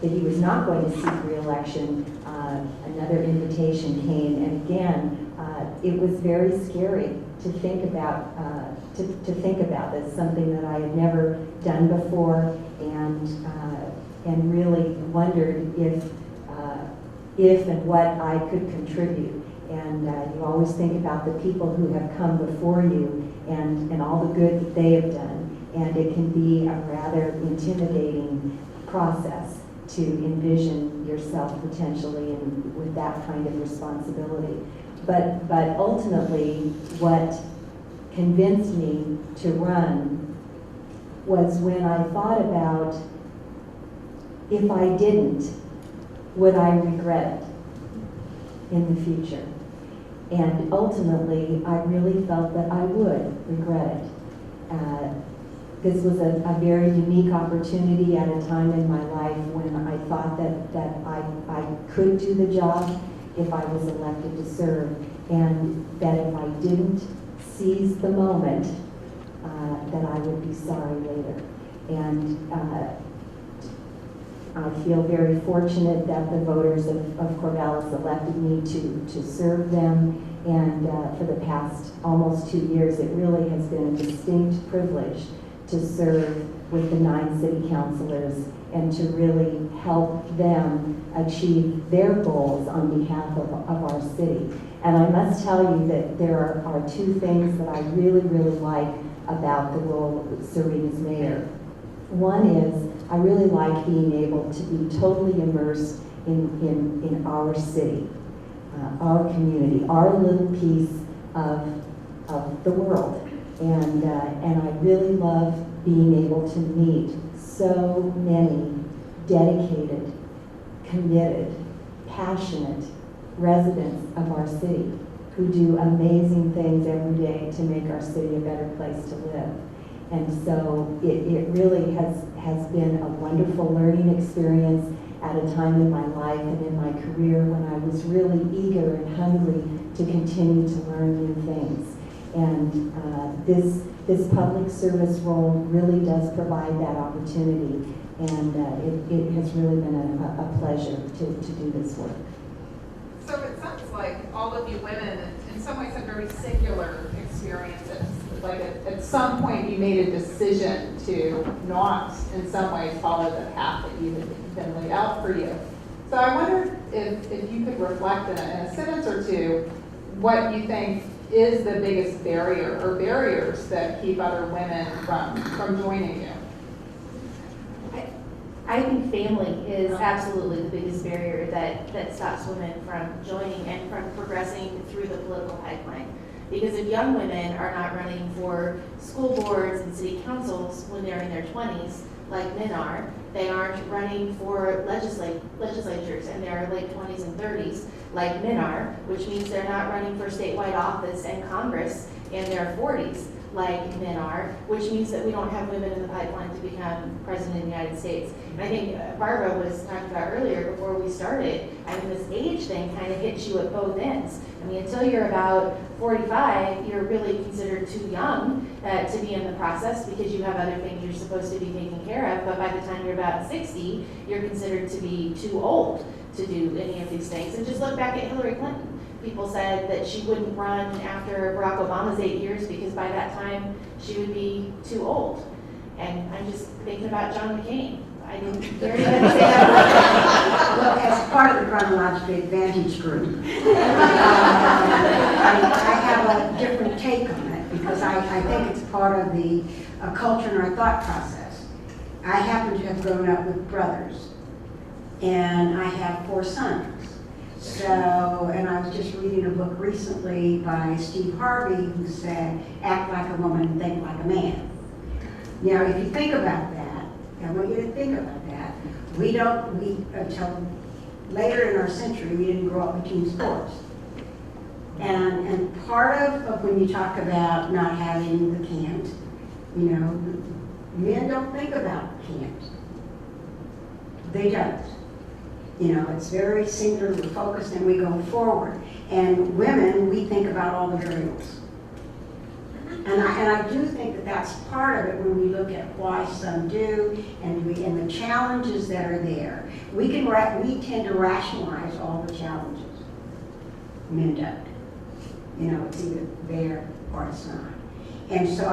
he was not going to seek re-election, another invitation came, and again, it was very scary to think about this, something that I had never done before, and really wondered if and what I could contribute. And you always think about the people who have come before you and all the good that they have done. And it can be a rather intimidating process to envision yourself potentially with that kind of responsibility. But ultimately, what convinced me to run was when I thought about, if I didn't, would I regret it in the future? And ultimately, I really felt that I would regret it. This was a very unique opportunity at a time in my life when I thought that I could do the job if I was elected to serve, and that if I didn't seize the moment, that I would be sorry later. And I feel very fortunate that the voters of Corvallis elected me to serve them. And for the past almost 2 years, it really has been a distinct privilege to serve with the 9 city councilors and to really help them achieve their goals on behalf of our city. And I must tell you that there are 2 things that I really, really like about the role of serving as mayor. One is I really like being able to be totally immersed in our city, our community, our little piece of the world. And I really love being able to meet so many dedicated, committed, passionate residents of our city who do amazing things every day to make our city a better place to live. And so it really has been a wonderful learning experience at a time in my life and in my career when I was really eager and hungry to continue to learn new things. And this public service role really does provide that opportunity, and it has really been a pleasure to do this work. So it sounds like all of you women, in some ways, have very singular experiences. Like at some point, you made a decision to not, in some ways, follow the path that you had been laid out for you. So I wonder if you could reflect in a sentence or two what you think is the biggest barrier or barriers that keep other women from joining you. I think family is absolutely the biggest barrier that stops women from joining and from progressing through the political pipeline. Because if young women are not running for school boards and city councils when they're in their 20s, like men are, they aren't running for legislatures in their late 20s and 30s, like men are, which means they're not running for statewide office and Congress in their 40s, like men are, which means that we don't have women in the pipeline to become president of the United States. And I think Barbara was talking about earlier before we started, I mean, this age thing kind of hits you at both ends. I mean, until you're about 45, you're really considered too young to be in the process because you have other things you're supposed to be taking care of. But by the time you're about 60, you're considered to be too old to do any of these things. And just look back at Hillary Clinton. People said that she wouldn't run after Barack Obama's 8 years because by that time she would be too old. And I'm just thinking about John McCain. I didn't hear anybody say that. Well, as part of the chronologically advantaged group, I have a different take on it because I think it's part of the culture and our thought process. I happen to have grown up with brothers, and I have 4 sons. So, and I was just reading a book recently by Steve Harvey who said, act like a woman, think like a man. Now, if you think about that, I want you to think about that, until later in our century, we didn't grow up between sports. And part of when you talk about not having the can't, you know, men don't think about can't. They don't. You know, it's very singularly focused and we go forward. And women, we think about all the variables. And I do think that that's part of it when we look at why some do and the challenges that are there. We tend to rationalize all the challenges. Men don't. You know, it's either there or it's not. And so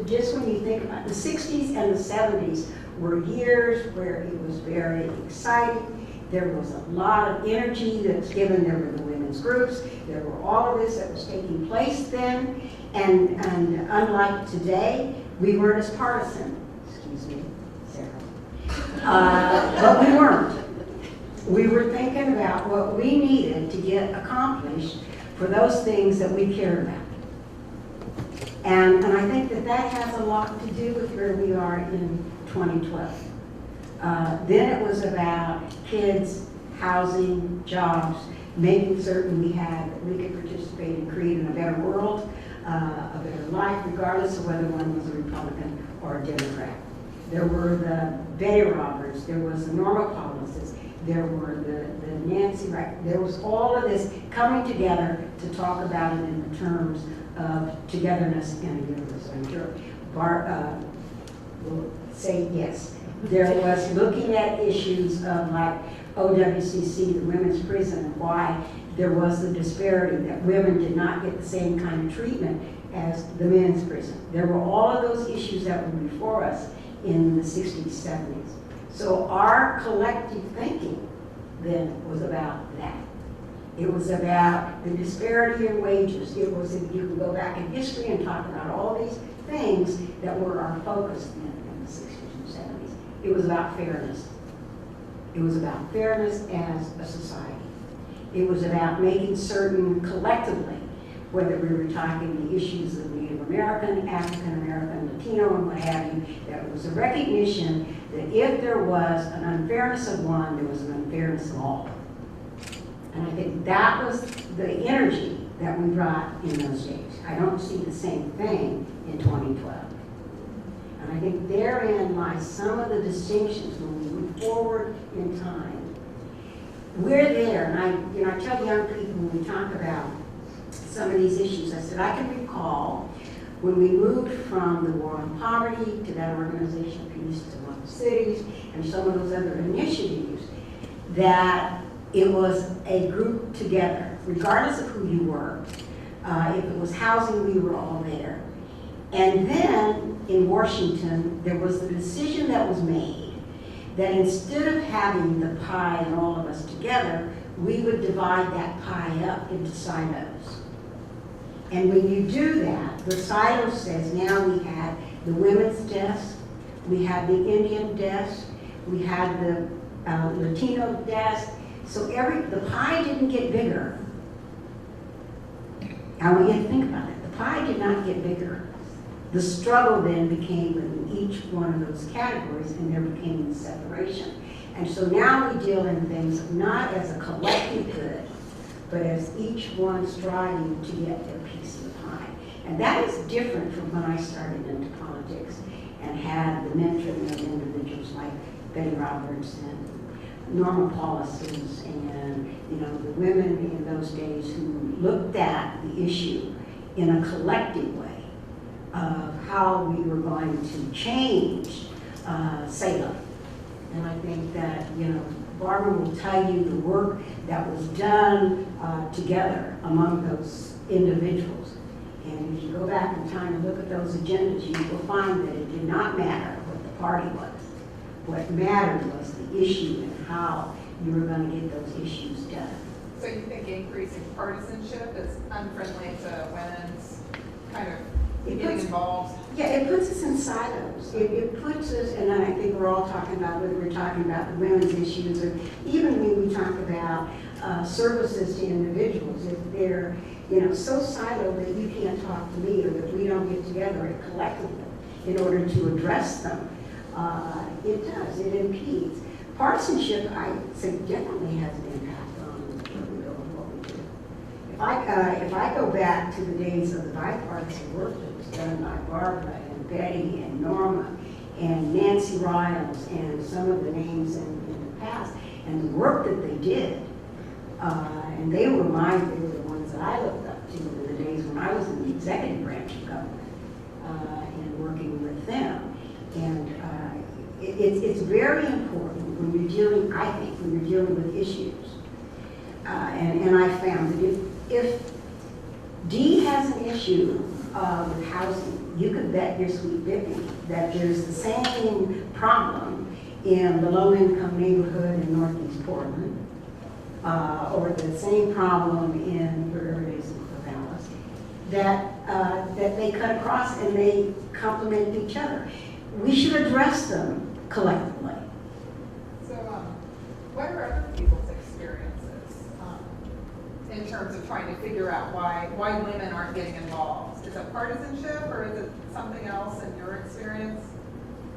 just when you think about the 60s and the 70s were years where it was very exciting. There was a lot of energy that was given. There were the women's groups. There were all of this that was taking place then. And unlike today, we weren't as partisan. Excuse me, Sarah. But we weren't. We were thinking about what we needed to get accomplished for those things that we cared about. And I think that has a lot to do with where we are in 2012. Then it was about kids, housing, jobs, making certain we could participate in creating a better world, a better life, regardless of whether one was a Republican or a Democrat. There were the Betty Roberts, there was the Norma Policies, there were the Nancy Reagan. There was all of this coming together to talk about it in the terms of togetherness and a universal. will say yes. There was looking at issues of like OWCC, the women's prison, and why there was the disparity that women did not get the same kind of treatment as the men's prison. There were all of those issues that were before us in the 60s, 70s. So our collective thinking then was about that. It was about the disparity in wages. It was, you can go back in history and talk about all these things that were our focus in the 60s and 70s. It was about fairness. It was about fairness as a society. It was about making certain collectively, whether we were talking the issues of Native American, African American, Latino, and what have you, that it was a recognition that if there was an unfairness of one, there was an unfairness of all. And I think that was the energy that we brought in those days. I don't see the same thing in 2012. And I think therein lies some of the distinctions when we move forward in time. We're there, and I tell young people when we talk about some of these issues, I said, I can recall when we moved from the War on Poverty to that Organization of Peace to Woman Cities and some of those other initiatives, that it was a group together, regardless of who you were. If it was housing, we were all there. And then in Washington, there was the decision that was made that instead of having the pie and all of us together, we would divide that pie up into silos. And when you do that, the silo says now we had the women's desk, we had the Indian desk, we had the Latino desk. So the pie didn't get bigger. I want you to think about it. The pie did not get bigger. The struggle then became in each one of those categories, and there became the separation. And so now we deal in things not as a collective good, but as each one striving to get their piece of the pie. And that is different from when I started into politics and had the mentoring of individuals like Betty Roberts and Norma Paulus and the women in those days who looked at the issue in a collective way of how we were going to change Salem. And I think that, Barbara will tell you the work that was done together among those individuals. And if you go back in time and look at those agendas, you will find that it did not matter what the party was. What mattered was the issue and how you were going to get those issues done. So you think increasing partisanship is unfriendly to women's kind of getting involved? Yeah, it puts us in silos. It puts us, and I think we're all talking about, whether we're talking about the women's issues or even when we talk about services to individuals, if they're so siloed that you can't talk to me or that we don't get together collectively in order to address them, it does, it impedes. Partisanship, I think, definitely has an impact on what we do. If I go back to the days of the bipartisan work that was done by Barbara and Betty and Norma and Nancy Riles and some of the names in the past and the work that they did, and they were the ones that I looked up to in the days when I was in the executive branch of government and working with them. And it's very important when you're dealing, I think, when you're dealing with issues. And I found that if Dee has an issue with housing, you could bet your sweet Bippy that there's the same problem in the low-income neighborhood in Northeast Portland, or the same problem in wherever it is in Corvallis, that they cut across and they complement each other. We should address them collectively. So what are other people's experiences in terms of trying to figure out why women aren't getting involved? Is it partisanship or is it something else in your experience?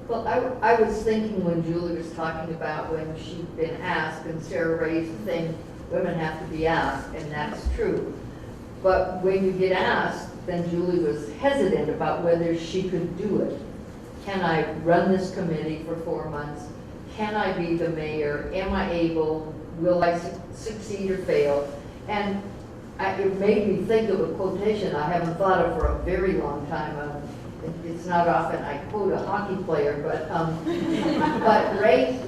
Well, I was thinking when Julie was talking about when she'd been asked, and Sara raised the thing, women have to be asked, and that's true. But when you get asked, then Julie was hesitant about whether she could do it. Can I run this committee for 4 months? Can I be the mayor? Am I able? Will I succeed or fail? And it made me think of a quotation I haven't thought of for a very long time. it's not often I quote a hockey player, but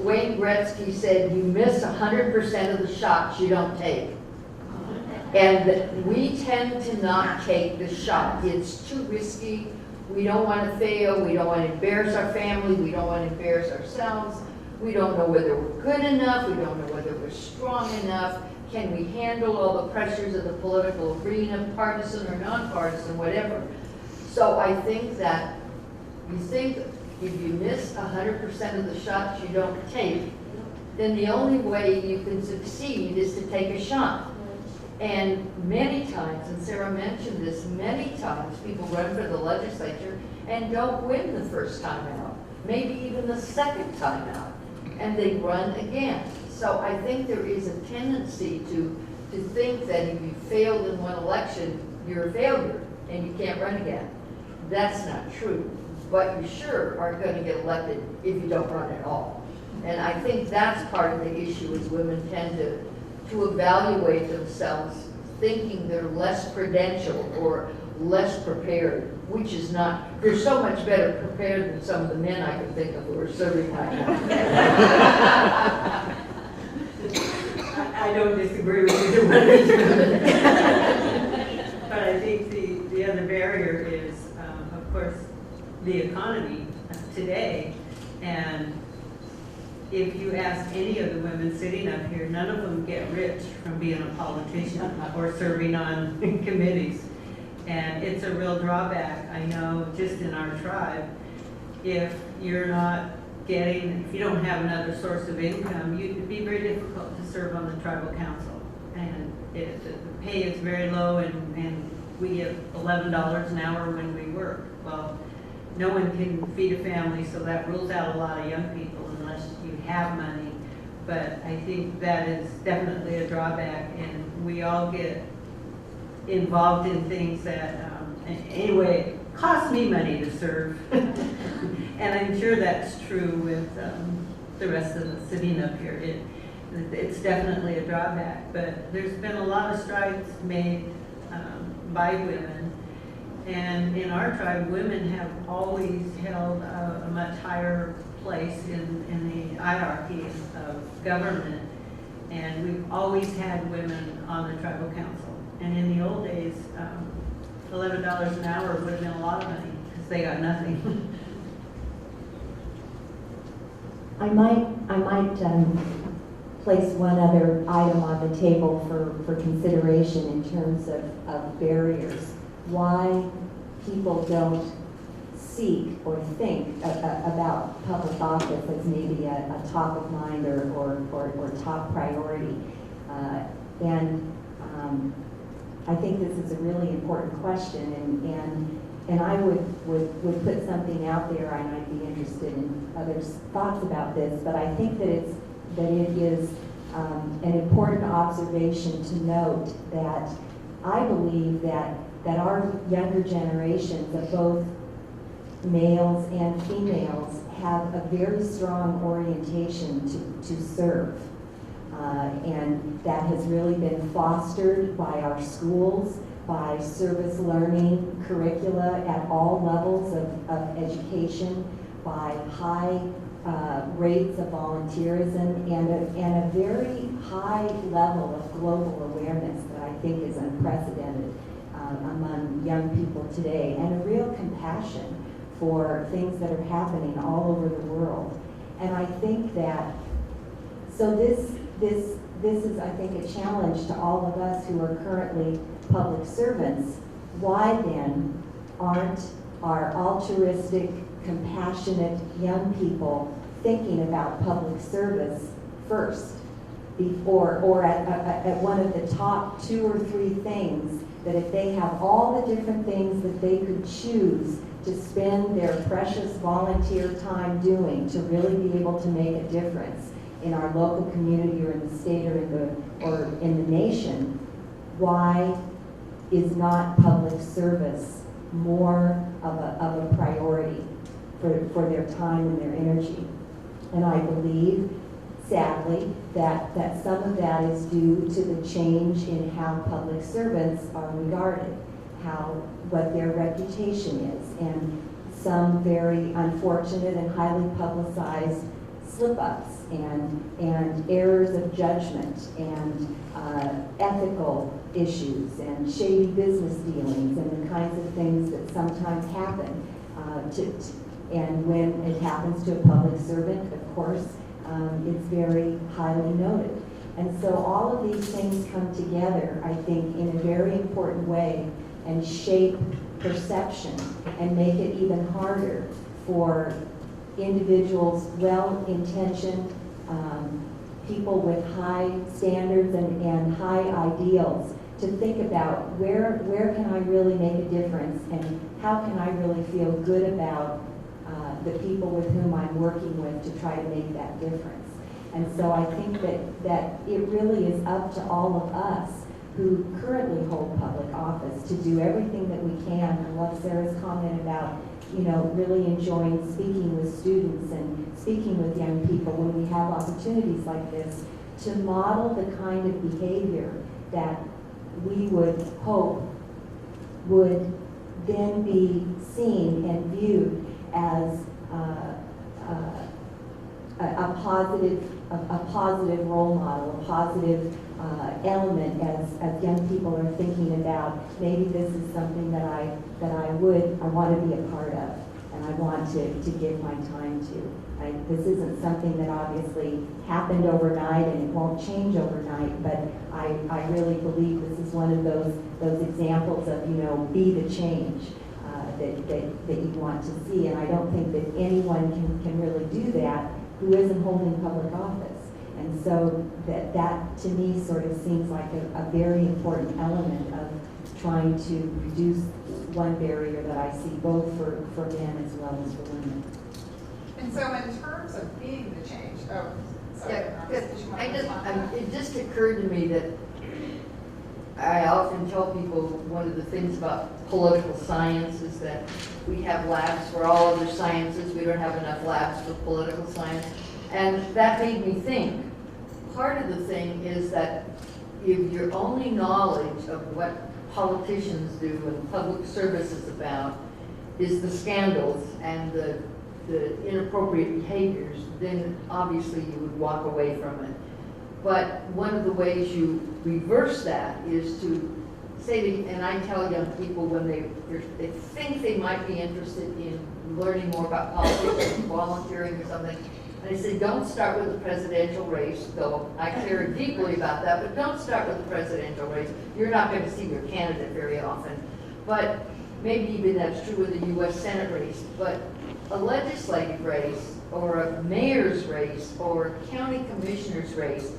Wayne Gretzky said, you miss 100% of the shots you don't take. And we tend to not take the shot. It's too risky. We don't want to fail. We don't want to embarrass our family. We don't want to embarrass ourselves. We don't know whether we're good enough. We don't know whether we're strong enough. Can we handle all the pressures of the political arena, partisan or nonpartisan, whatever. So I think that you think if you miss 100% of the shots you don't take, then the only way you can succeed is to take a shot. And many times, and Sara mentioned this, many times people run for the legislature and don't win the first time out, maybe even the second time out, and they run again. So I think there is a tendency to think that if you failed in one election, you're a failure and you can't run again. That's not true, but you sure aren't going to get elected if you don't run at all. And I think that's part of the issue is women tend to evaluate themselves thinking they're less credentialed or less prepared, which is not, they're so much better prepared than some of the men I can think of who are serving right now. I don't disagree with either one of these women. But I think the other barrier is, of course, the economy today. And if you ask any of the women sitting up here, none of them get rich from being a politician or serving on committees. And it's a real drawback. I know just in our tribe, if you're not getting, if you don't have another source of income, it'd be very difficult to serve on the tribal council. And the pay is very low, and we get $11 an hour when we work. Well, no one can feed a family, so that rules out a lot of young people unless you have money. But I think that is definitely a drawback, and we all get involved in things that, anyway, it costs me money to serve. And I'm sure that's true with the rest of the sitting up here. It's definitely a drawback, but there's been a lot of strides made by women. And in our tribe, women have always held a much higher place in the hierarchy of government. And we've always had women on the tribal council. And in the old days, $11 an hour would have been a lot of money because they got nothing. I might place one other item on the table for consideration in terms of barriers. Why people don't seek or think about public office as maybe a top of mind or top priority. I think this is a really important question, and I would put something out there, and I'd be interested in others' thoughts about this, but I think that it is an important observation to note that I believe that our younger generations of both males and females have a very strong orientation to serve. And that has really been fostered by our schools, by service learning curricula at all levels of education, by high rates of volunteerism, and a very high level of global awareness that I think is unprecedented among young people today, and a real compassion for things that are happening all over the world. And I think that, so this is, I think, a challenge to all of us who are currently public servants. Why then aren't our altruistic, compassionate young people thinking about public service first, before, or at one of the top 2 or 3 things, that if they have all the different things that they could choose to spend their precious volunteer time doing to really be able to make a difference in our local community or in the state or in the nation, why is not public service more of a priority for their time and their energy? And I believe, sadly, that some of that is due to the change in how public servants are regarded, what their reputation is. some very unfortunate and highly publicized slip-ups and errors of judgment and ethical issues and shady business dealings and the kinds of things that sometimes happen. And when it happens to a public servant, of course, it's very highly noted. And so all of these things come together, I think, in a very important way and shape perception and make it even harder for individuals, well-intentioned, people with high standards and high ideals to think about where can I really make a difference and how can I really feel good about the people with whom I'm working with to try to make that difference. And so I think that it really is up to all of us who currently hold public office to do everything that we can. I love Sarah's comment about, you know, really enjoying speaking with students and speaking with young people when we have opportunities like this to model the kind of behavior that we would hope would then be seen and viewed as a positive role model, a positive element as young people are thinking about maybe this is something that I want to be a part of and I want to give my time to. This isn't something that obviously happened overnight and it won't change overnight, but I really believe this is one of those examples of, you know, be the change that you want to see. And I don't think that anyone can really do that who isn't holding public office. And so that to me sort of seems like a very important element of trying to reduce one barrier that I see both for men as well as for women. And so in terms of being the change, It just occurred to me that I often tell people one of the things about political science is that we have labs for all other sciences. We don't have enough labs for political science. And that made me think. Part of the thing is that if your only knowledge of what politicians do and public service is about is the scandals and the inappropriate behaviors, then obviously you would walk away from it. But one of the ways you reverse that is to say, and I tell young people when they think they might be interested in learning more about politics and volunteering or something, and I say, don't start with the presidential race, though I care deeply about that, but don't start with the presidential race. You're not going to see your candidate very often. But maybe even that's true with the U.S. Senate race, but a legislative race or a mayor's race or a county commissioner's race,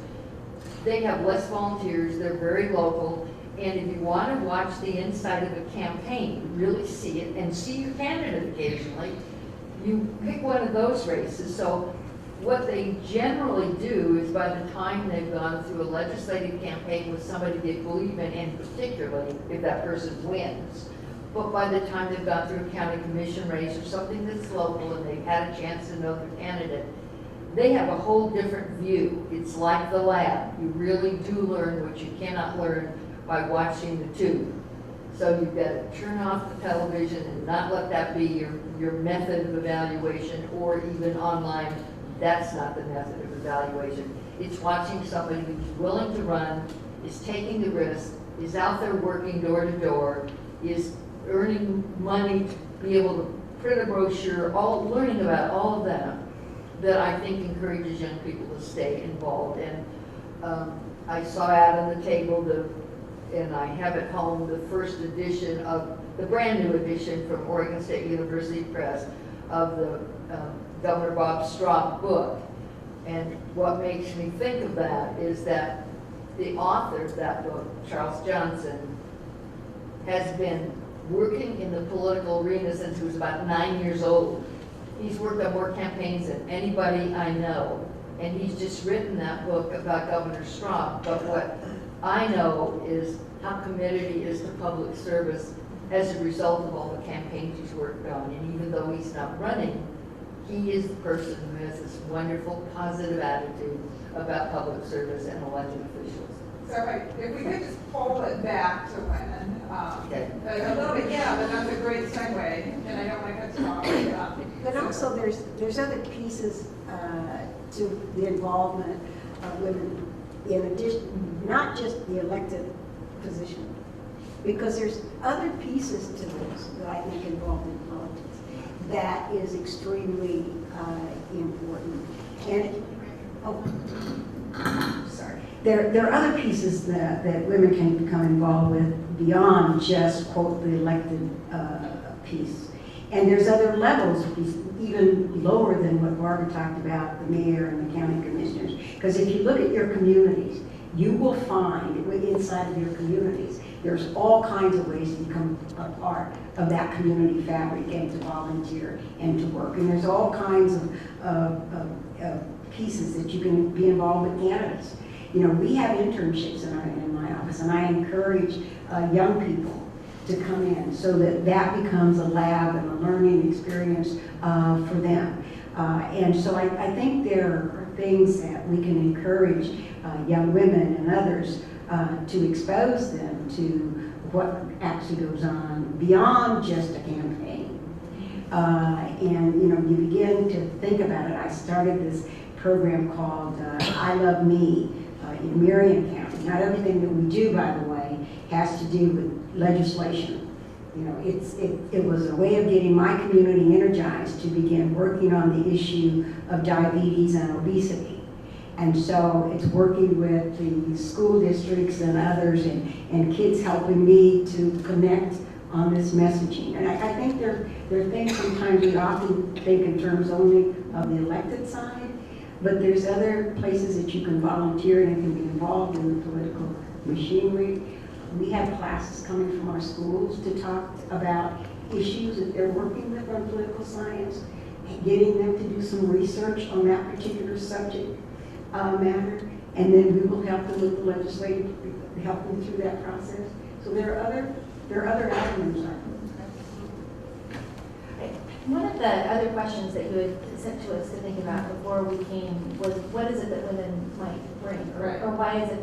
they have less volunteers, they're very local, and if you want to watch the inside of a campaign, really see it, and see your candidate occasionally, you pick one of those races. So what they generally do is by the time they've gone through a legislative campaign with somebody they believe in, and particularly if that person wins, but by the time they've gone through a county commission race or something that's local and they've had a chance to know their candidate, they have a whole different view. It's like the lab. You really do learn what you cannot learn by watching the tube. So you've got to turn off the television and not let that be your method of evaluation, or even online. That's not the method of evaluation. It's watching somebody who's willing to run, is taking the risk, is out there working door to door, is earning money to be able to print a brochure, learning about all of that I think encourages young people to stay involved. And I saw out on the table, and I have at home, the first edition of, the brand new edition from Oregon State University Press of the Governor Bob Straub book. And what makes me think of that is that the author of that book, Charles Johnson, has been working in the political arena since he was about 9 years old. He's worked on more campaigns than anybody I know, and he's just written that book about Governor Straub. But what I know is how committed he is to public service as a result of all the campaigns he's worked on. And even though he's not running, he is the person who has this wonderful, positive attitude about public service and elected officials. So if we could just pull it back to women, a little bit, yeah, but that's a great segue, and I don't want to cut you off. also there's other pieces to the involvement of women in addition, not just the elected position, because there's other pieces to this that I think involved in politics that is extremely important. And sorry, there are other pieces that women can become involved with beyond just quote the elected piece. And there's other levels, even lower than what Barbara talked about, the mayor and the county commissioners. Because if you look at your communities, you will find inside of your communities, there's all kinds of ways to become a part of that community fabric and to volunteer and to work. And there's all kinds of pieces that you can be involved with candidates. You know, we have internships in my office, and I encourage young people to come in so that that becomes a lab and a learning experience for them. And so I think there are things that we can encourage young women and others to expose them to what actually goes on beyond just a campaign. And you know, you begin to think about it. I started this program called I Love Me in Marion County. Not everything that we do, by the way, has to do with legislation. You know, it was a way of getting my community energized to begin working on the issue of diabetes and obesity. And so it's working with the school districts and others and kids helping me to connect on this messaging. And I think there are things sometimes we often think in terms only of the elected side, but there's other places that you can volunteer and can be involved in the political machinery. We have classes coming from our schools to talk about issues that they're working with on political science, and getting them to do some research on that particular subject matter, and then we will help them with the legislative, help them through that process. So there are other avenues. One of the other questions that you had sent to us to think about before we came was, what is it that women might bring, or why is it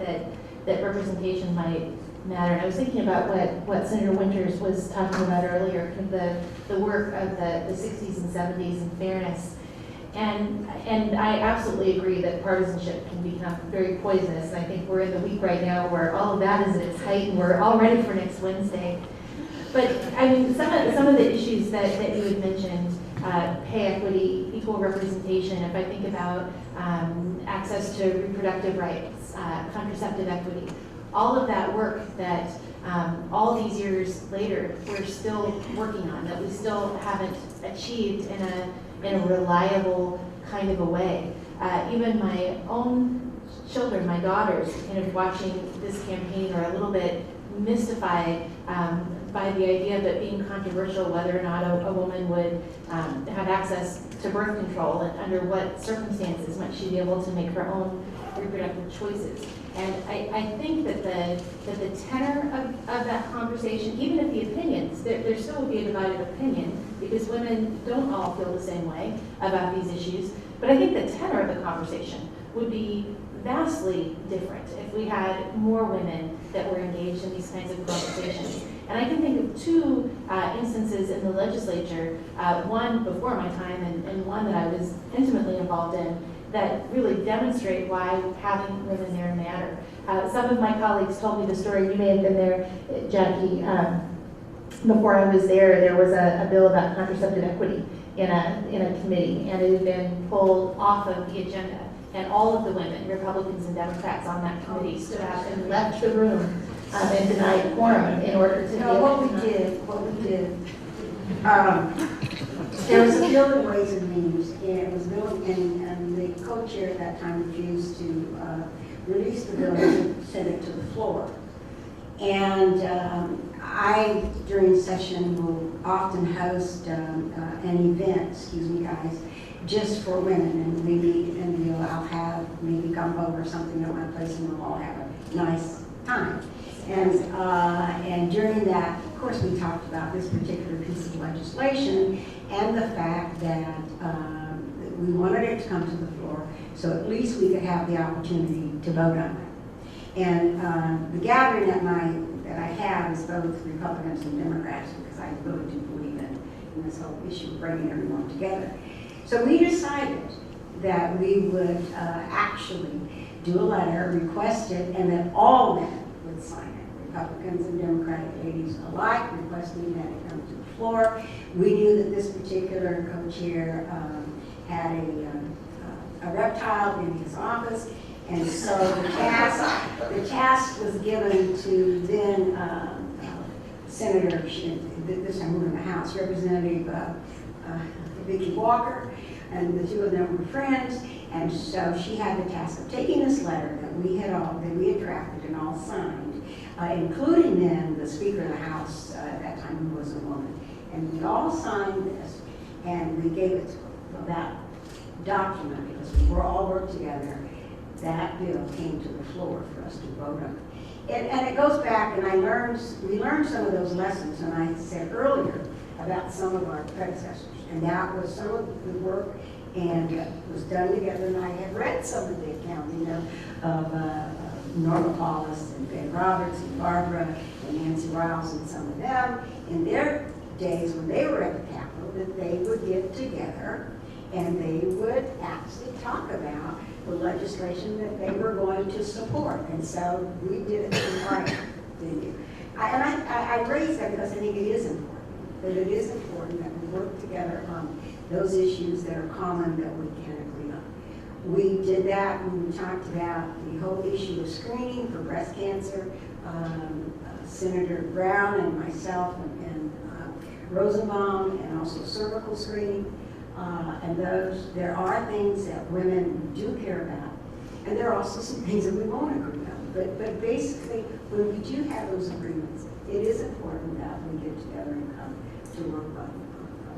that representation might matter? And I was thinking about what Senator Winters was talking about earlier, the work of the 60s and 70s and fairness. And I absolutely agree that partisanship can become very poisonous. And I think we're in the week right now where all of that is at its height, and we're all ready for next Wednesday. But I mean, some of the issues that you had mentioned, pay equity, equal representation, if I think about access to reproductive rights, contraceptive equity, all of that work that all these years later we're still working on, that we still haven't achieved in a reliable kind of a way. Even my own children, my daughters, kind of watching this campaign are a little bit mystified by the idea of it being controversial whether or not a woman would have access to birth control, and under what circumstances might she be able to make her own reproductive choices. And I think that the tenor of that conversation, even if the opinions, there still would be a divided opinion, because women don't all feel the same way about these issues, but I think the tenor of the conversation would be vastly different if we had more women that were engaged in these kinds of conversations. And I can think of two instances in the legislature, one before my time and one that I was intimately involved in, that really demonstrate why having women there matter. Some of my colleagues told me the story, you may have been there, Jackie, before I was there was a bill about contraceptive equity in a committee, and it had been pulled off of the agenda. And all of the women, Republicans and Democrats on that committee, stood up and left the room and denied quorum in order to No, what we did, there was a bill in Ways and Means, and it was built, and the co-chair at that time refused to release the bill and send it to the floor. And I, during session, will often host an event, excuse me guys, just for women, and we meet and I'll have maybe gumbo or something at my place, and we'll all have a nice time. And during that, of course, we talked about this particular piece of legislation and the fact that we wanted it to come to the floor, so at least we could have the opportunity to vote on it. And the gathering that I have is both Republicans and Democrats, because I really do believe in this whole issue of bringing everyone together. So we decided that we would actually do a letter, request it, and that all men would sign it, Republicans and Democratic ladies alike, requesting that it come to the floor. We knew that this particular co-chair had a reptile in his office, and so the task was given to then Senator, this time in the House, Representative Vicki Walker, and the two of them were friends, and so she had the task of taking this letter that we had drafted and all signed, including then the Speaker of the House at that time, who was a woman, and we all signed this, and we gave it to that document, because we were all worked together. That bill came to the floor for us to vote on. And it goes back, and we learned some of those lessons, and I said earlier about some of our predecessors, and that was some of the work, and it was done together, and I had read some of the account, of Norma Paulus and Ben Roberts and Barbara and Nancy Riles and some of them in their days when they were at the Capitol, that they would get together and they would actually talk about the legislation that they were going to support. And so we did it in part, didn't you? I raise that because I think it is important, that it is important that we work together on those issues that are common that we can agree on. We did that when we talked about the whole issue of screening for breast cancer. Senator Brown and myself and Rosenbaum, and also cervical screening. And there are things that women do care about, and there are also some things that we won't agree on. But basically, when we do have those agreements, it is important that we get together and come to work on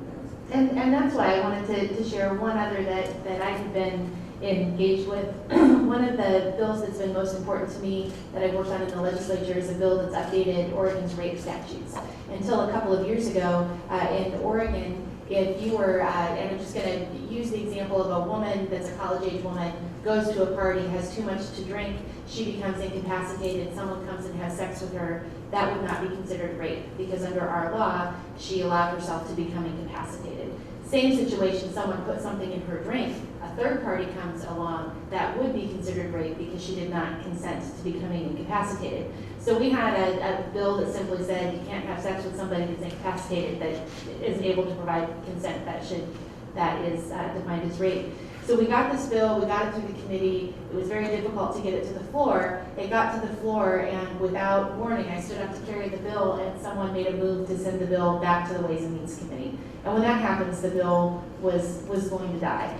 those. And that's why I wanted to share one other that I have been engaged with. One of the bills that's been most important to me that I've worked on in the legislature is a bill that's updated Oregon's rape statutes. Until a couple of years ago, in Oregon, if you were, and I'm just going to use the example of a woman that's a college-age woman, goes to a party, has too much to drink, she becomes incapacitated, someone comes and has sex with her, that would not be considered rape, because under our law, she allowed herself to become incapacitated. Same situation, someone put something in her drink, a third party comes along, that would be considered rape because she did not consent to becoming incapacitated. So we had a bill that simply said you can't have sex with somebody that's incapacitated that isn't able to provide consent. That is defined as rape. So we got this bill, we got it through the committee. It was very difficult to get it to the floor. It got to the floor, and without warning, I stood up to carry the bill, and someone made a move to send the bill back to the Ways and Means Committee. And when that happens, the bill was going to die.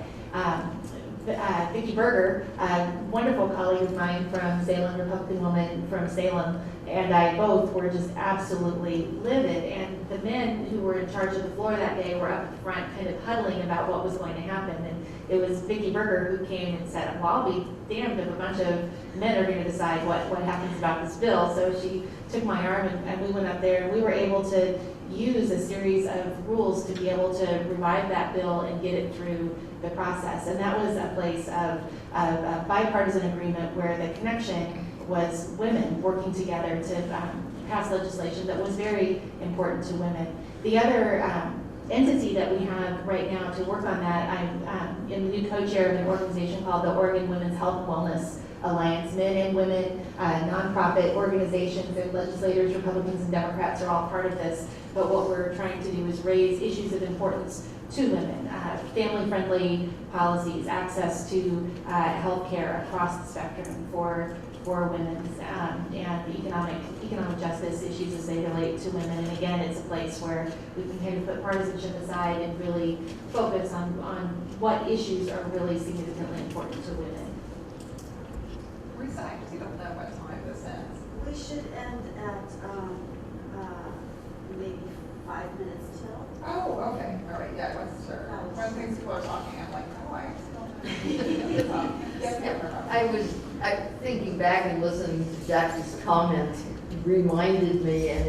Vicki Berger, a wonderful colleague of mine from Salem, Republican woman from Salem, and I both were just absolutely livid. And the men who were in charge of the floor that day were up at the front kind of huddling about what was going to happen. And it was Vicki Berger who came and said, well, I'll be damned if a bunch of men are going to decide what happens about this bill. So she took my arm and we went up there, and we were able to use a series of rules to be able to revive that bill and get it through the process. And that was a place of a bipartisan agreement where the connection was women working together to pass legislation that was very important to women. The other entity that we have right now to work on that, I'm in the new co-chair of an organization called the Oregon Women's Health and Wellness Alliance. Men and women, nonprofit organizations and legislators, Republicans and Democrats are all part of this. But what we're trying to do is raise issues of importance to women, family-friendly policies, access to health care across the spectrum for women, and economic justice issues as they relate to women. And again, it's a place where we can kind of put partisanship aside and really focus on what issues are really significantly important to women. Resign, because you don't know what time this ends. We should end at maybe 5 minutes till. Oh, okay, all right, yeah, I wasn't sure. When things people are talking, I'm like, oh, I still. Yes, ma'am. I thinking back and listening to Jackie's comments reminded me, and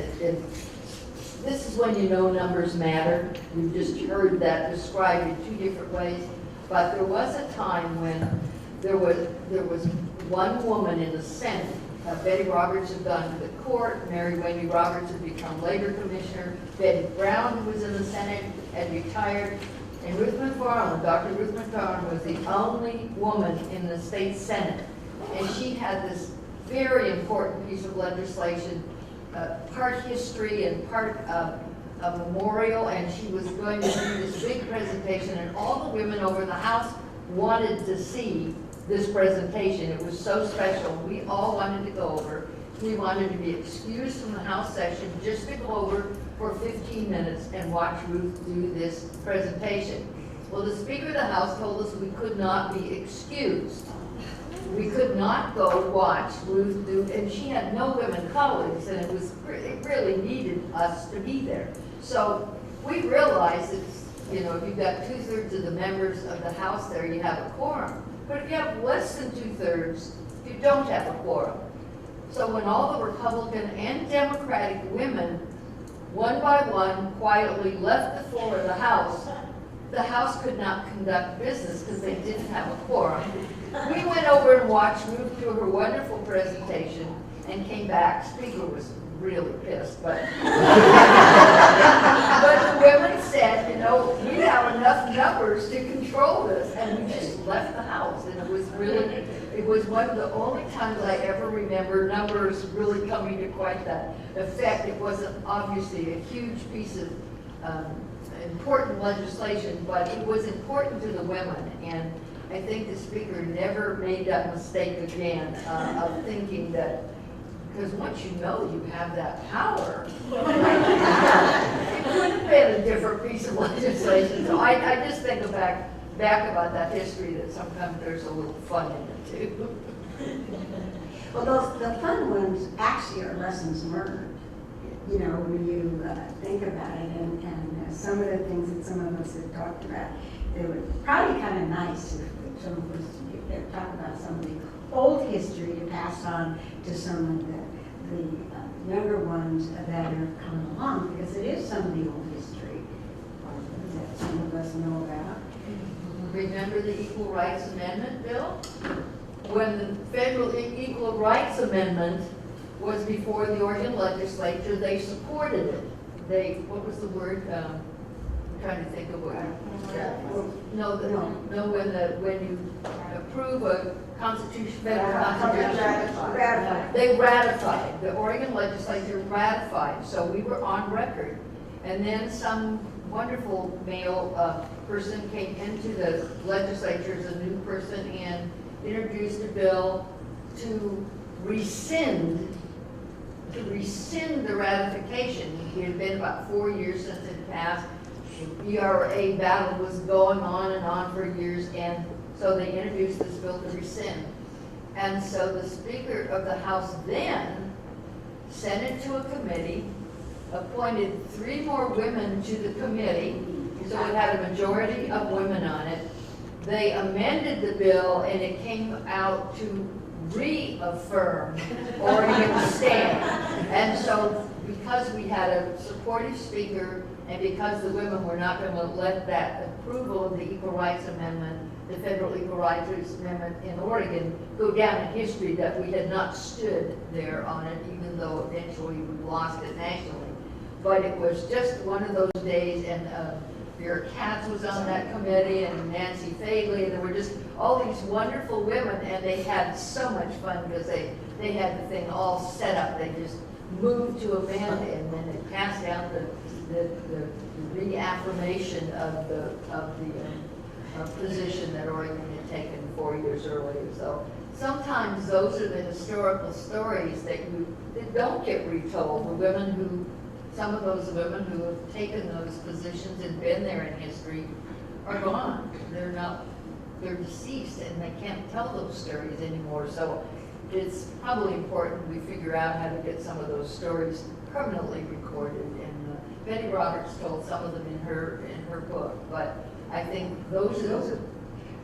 this is when you know numbers matter. We've just heard that described in two different ways, but there was a time when there was one woman in the Senate Betty Roberts had gone to the court. Mary Wendy Roberts had become labor commissioner. Betty Brown, who was in the Senate, had retired. And Ruth McFarland, Dr. Ruth McFarland, was the only woman in the state Senate. And she had this very important piece of legislation, part history and part a memorial, and she was going to do this big presentation, and all the women over in the House wanted to see this presentation. It was so special. We all wanted to go over. We wanted to be excused from the House session just to go over for 15 minutes and watch Ruth do this presentation. Well, the Speaker of the House told us we could not be excused. We could not go watch Ruth do, and she had no women colleagues, and it really needed us to be there. So we realized that, you know, if you've got 2/3 of the members of the House there, you have a quorum. But if you have less than 2/3, you don't have a quorum. So when all the Republican and Democratic women, one by one, quietly left the floor of the House could not conduct business because they didn't have a quorum. We went over and watched Ruth do her wonderful presentation and came back. Speaker was really pissed, but but the women said, you know, we have enough numbers to control this, and we just left the House. And it was one of the only times I ever remember numbers really coming to quite that effect. It wasn't obviously a huge piece of important legislation, but it was important to the women, and I think the Speaker never made that mistake again of thinking that, because once you know you have that power, it could have been a different piece of legislation. So I just think back about that history, that sometimes there's a little fun in it too. Well, the fun ones actually are lessons learned, you know, when you think about it, and some of the things that some of us have talked about, they were probably kind of nice if some of us talk about some of the old history to pass on to some of the younger ones that are coming along, because it is some of the old history that some of us know about. Remember the Equal Rights Amendment bill? When the federal Equal Rights Amendment was before the Oregon legislature, they supported it. What was the word? I'm trying to think of what. When you approve a federal constitution, they ratified. The Oregon legislature ratified. So we were on record. And then some wonderful male person came into the legislature as a new person and introduced a bill to rescind the ratification. It had been about 4 years since it passed. The ERA battle was going on and on for years, and so they introduced this bill to rescind. And so the Speaker of the House then sent it to a committee, appointed 3 more women to the committee, so it had a majority of women on it. They amended the bill, and it came out to reaffirm Oregon's stand. And so because we had a supportive Speaker, and because the women were not going to let that approval of the Equal Rights Amendment, the federal Equal Rights Amendment in Oregon, go down in history that we had not stood there on it, even though eventually we lost it nationally. But it was just one of those days, and Vera Katz was on that committee, and Nancy Fagley, and there were just all these wonderful women, and they had so much fun because they had the thing all set up. They just moved to amend, and then they passed down the reaffirmation of the position that Oregon had taken 4 years earlier. So sometimes those are the historical stories that don't get retold. Some of those women who have taken those positions and been there in history are gone. They're deceased, and they can't tell those stories anymore. So it's probably important we figure out how to get some of those stories permanently recorded. And Betty Roberts told some of them in her book, but I think those are,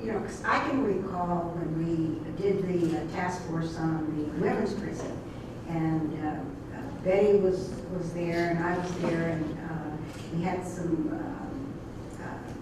you know, because I can recall when we did the task force on the women's prison, and Betty was there, and I was there, and we had some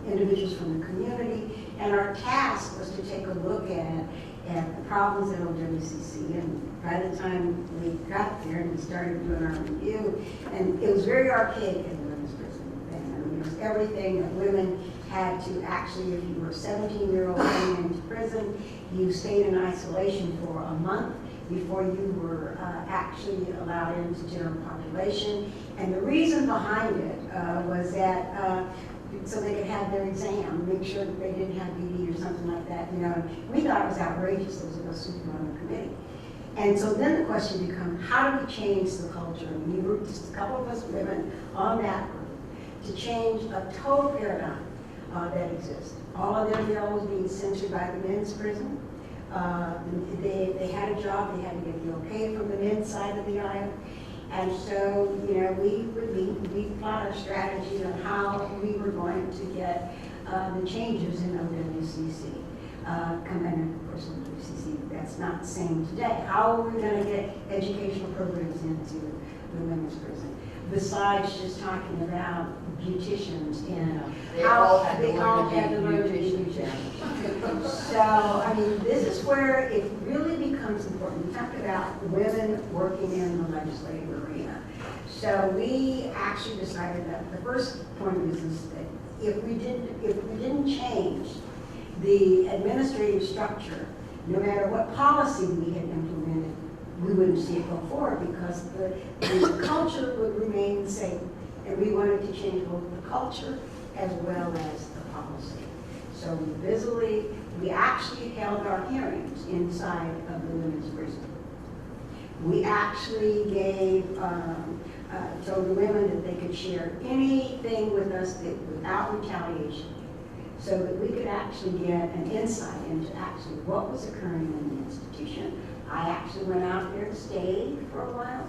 individuals from the community, and our task was to take a look at the problems at OWCC. And by the time we got there and we started doing our review, and it was very archaic in the women's prison then. I mean, it was everything that women had to actually, if you were a 17-year-old coming into prison, you stayed in isolation for a month before you were actually allowed into general population. And the reason behind it was that so they could have their exam, make sure that they didn't have BD or something like that, you know. We thought it was outrageous, those of us who were on the committee. And so then the question becomes, how do we change the culture? And we were just a couple of us women on that group to change a total paradigm that exists. All of their girls being censored by the men's prison. They had a job, they had to get the okay from the men's side of the aisle. And so, you know, we plot a strategy on how we were going to get the changes in OWCC. And of course, OWCC, that's not the same today. How are we going to get educational programs into the women's prison? Besides just talking about beauticians and how they all had to learn to be beauticians. So, I mean, this is where it really becomes important. We talked about women working in the legislative arena. So we actually decided that the first point of business that if we didn't change the administrative structure, no matter what policy we had implemented, we wouldn't see it go forward because the culture would remain the same. And we wanted to change both the culture as well as the policy. So we actually held our hearings inside of the women's prison. We actually told the women that they could share anything with us without retaliation, so that we could actually get an insight into actually what was occurring in the institution. I actually went out there and stayed for a while,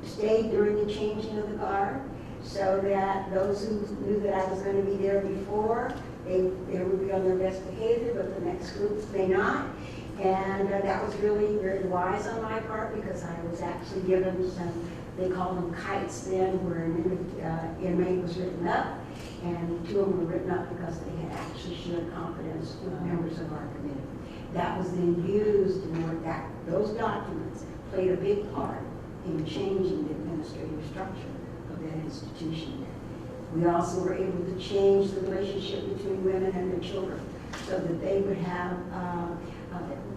stayed during the changing of the guard, so that those who knew that I was going to be there before, they would be on their best behavior, but the next group may not. And that was really very wise on my part because I was actually given some, they called them kites then, where an inmate was written up, and 2 of them were written up because they had actually shared confidence with members of our committee. That was then used in order that those documents played a big part in changing the administrative structure of that institution. We also were able to change the relationship between women and their children so that they would have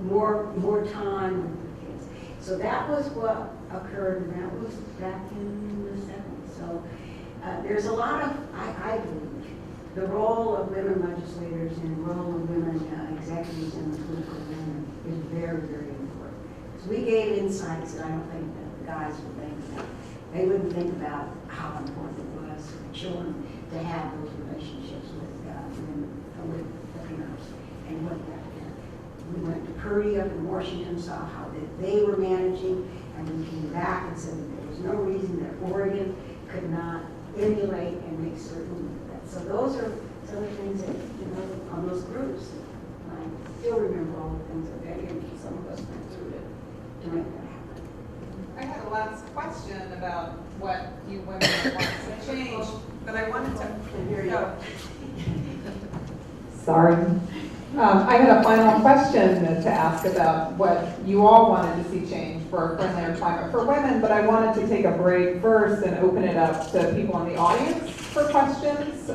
more time with the kids. So that was what occurred, and that was back in the 70s. So there's a lot of, I believe, the role of women legislators and the role of women executives in the political arena is very, very important. So we gave insights that I don't think that the guys would think about. They wouldn't think about how important it was for the children to have those relationships with the parents and what that meant. We went to Purdy up in Washington, saw how they were managing, and we came back and said that there was no reason that Oregon could not emulate and make certain that. So those are some of the things that, you know, on those groups, I still remember all the things that some of us went through to make that happen. I had a last question about what you women want to change, but I wanted to go. Sorry. I had a final question to ask about what you all wanted to see change for a friendlier climate for women, but I wanted to take a break first and open it up to people in the audience for questions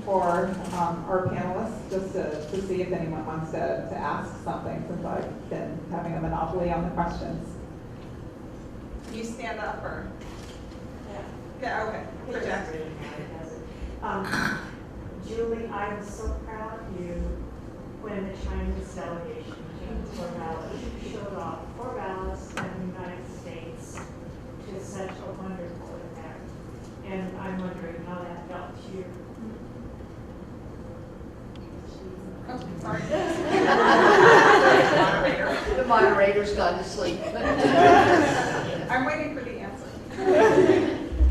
for our panelists, just to see if anyone wants to ask something, since I've been having a monopoly on the questions. You stand up or? Yeah, okay. For Jack. Julie, I'm so proud of you when the Chinese delegation came to Corvallis, showed off Corvallis and the United States to such a wonderful effect. And I'm wondering how that felt to you. Oh, sorry. The moderator's gone to sleep. I'm waiting for the answer.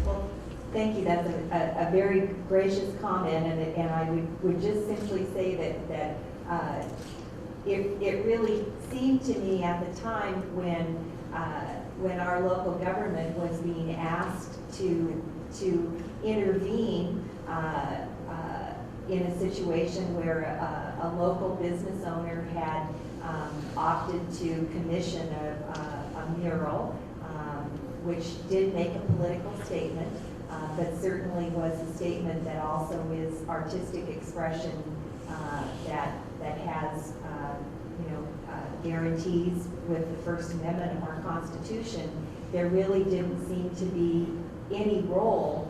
Well, thank you. That's a very gracious comment, and I would just simply say that it really seemed to me at the time when our local government was being asked to intervene in a situation where a local business owner had opted to commission a mural, which did make a political statement, but certainly was a statement that also is artistic expression that has guarantees with the First Amendment of our Constitution. There really didn't seem to be any role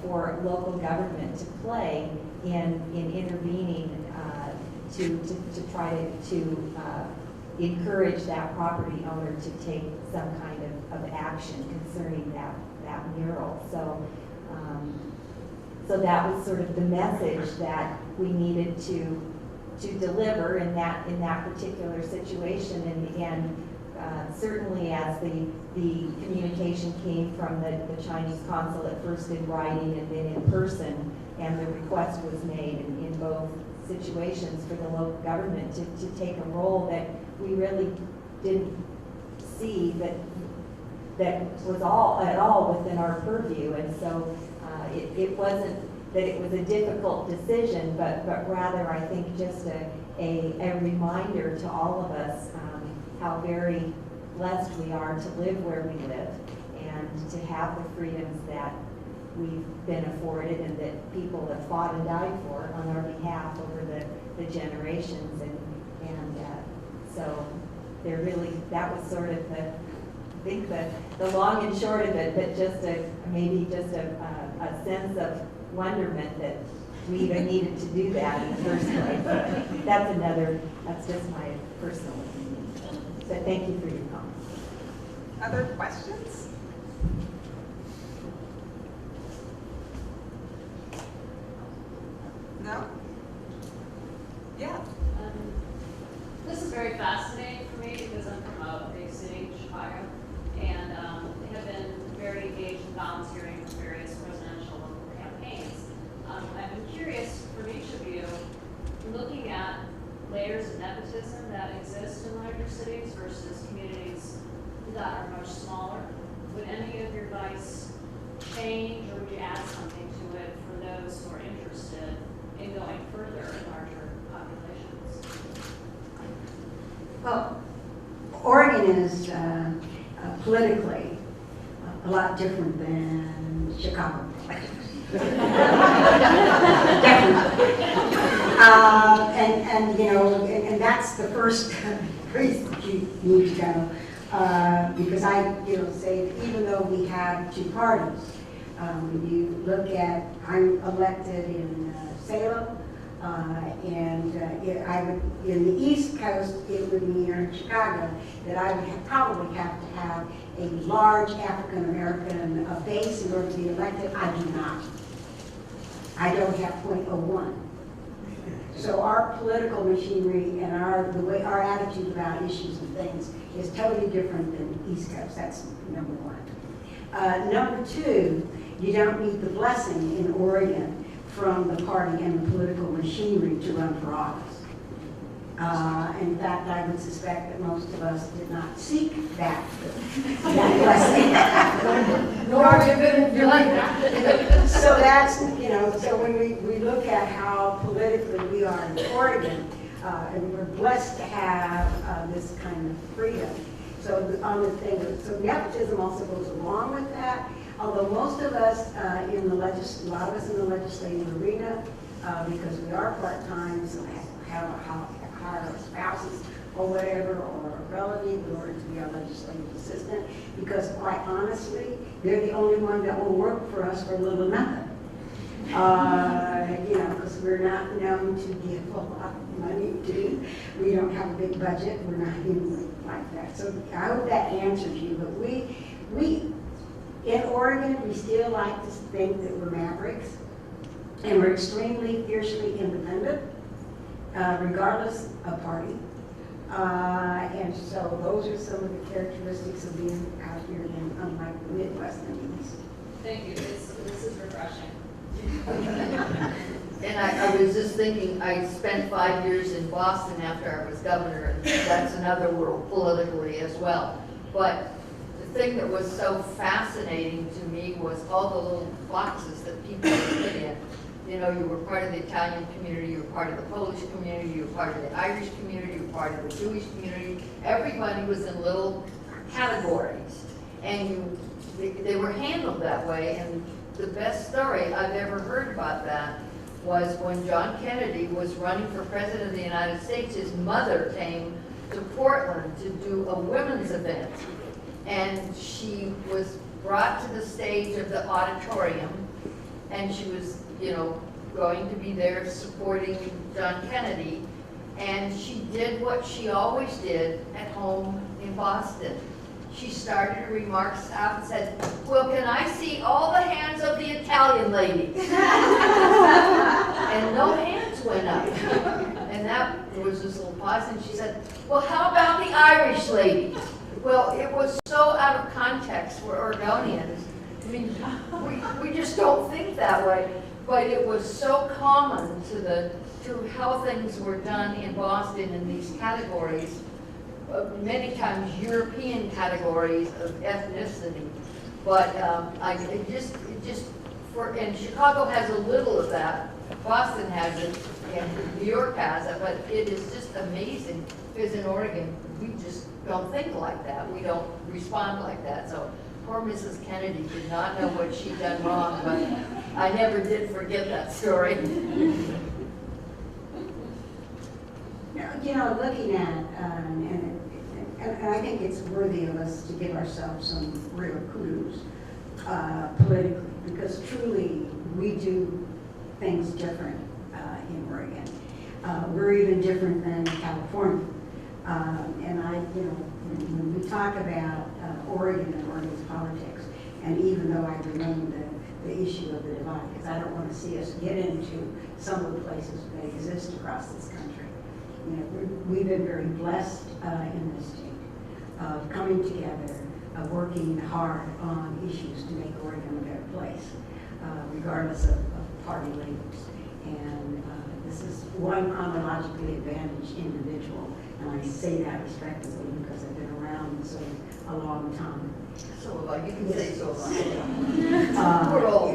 for local government to play in intervening to try to encourage that property owner to take some kind of action concerning that mural. So that was sort of the message that we needed to deliver in that particular situation, and certainly as the communication came from the Chinese consulate, first in writing and then in person, and the request was made in both situations for the local government to take a role that we really didn't see that was at all within our purview. And so it wasn't that it was a difficult decision, but rather I think just a reminder to all of us how very blessed we are to live where we live and to have the freedoms that we've been afforded and that people have fought and died for on our behalf over the generations. And so that was sort of the long and short of it, but just maybe just a sense of wonderment that we even needed to do that in the first place. That's just my personal opinion. But thank you for your comments. Other questions? No? Yeah. This is very fascinating for me because I'm from a big city, Chicago, and have been very engaged in volunteering in various presidential local campaigns. I've been curious from each of you, looking at layers of nepotism that exist in larger cities versus communities that are much smaller. Would any of your advice change, or would you add something to it for those who are interested in going further in larger populations? Well, Oregon is politically a lot different than Chicago. Definitely. And that's the first place that you need to go. Because I say that even though we have two parties, when you look at, I'm elected in Salem, in the East Coast, it would mean, or in Chicago, that I would probably have to have a large African American base in order to be elected. I do not. I don't have 0.01. So our political machinery and the way our attitude about issues and things is totally different than the East Coast. That's number one. Number two, you don't need the blessing in Oregon from the party and the political machinery to run for office. In fact, I would suspect that most of us did not seek that blessing. So that's, so when we look at how politically we are in Oregon, and we're blessed to have this kind of freedom. So on the thing, so nepotism also goes along with that. Although most of us a lot of us in the legislative arena, because we are part-time, so have hire spouses or whatever, or a relative in order to be our legislative assistant, because quite honestly, they're the only one that will work for us for little or nothing. Because we're not known to give a lot of money to. We don't have a big budget. We're not anything like that. So I hope that answers you. But we in Oregon, we still like to think that we're mavericks, and we're extremely fiercely independent, regardless of party. And so those are some of the characteristics of being out here in, unlike the Midwest and the East. Thank you. This is refreshing. And I was just thinking, I spent 5 years in Boston after I was governor, and that's another world politically as well. But the thing that was so fascinating to me was all the little boxes that people put in. You know, you were part of the Italian community, you were part of the Polish community, you were part of the Irish community, you were part of the Jewish community. Everybody was in little categories, and they were handled that way. And the best story I've ever heard about that was when John Kennedy was running for president of the United States. His mother came to Portland to do a women's event, and she was brought to the stage of the auditorium, and she was, you know, going to be there supporting John Kennedy, and she did what she always did at home in Boston. She started her remarks out and said, "Well, can I see all the hands of the Italian ladies?" And no hands went up. And there was this little pause, and she said, "Well, how about the Irish ladies?" Well, it was so out of context for Oregonians. I mean, we just don't think that way. But it was so common to how things were done in Boston in these categories, many times European categories of ethnicity. But and Chicago has a little of that. Boston has it, and New York has it, but it is just amazing because in Oregon, we just don't think like that. We don't respond like that. So poor Mrs. Kennedy did not know what she'd done wrong, but I never did forget that story. You know, looking at, and I think it's worthy of us to give ourselves some real kudos politically, because truly we do things different in Oregon. We're even different than California. And when we talk about Oregon and Oregon's politics, and even though I remain the issue of the divide, because I don't want to see us get into some of the places that exist across this country. You know, we've been very blessed in this state of coming together, of working hard on issues to make Oregon a better place, regardless of party labels. And this is one chronologically advantaged individual, and I say that respectfully because I've been around so a long time. So you can say so. We're all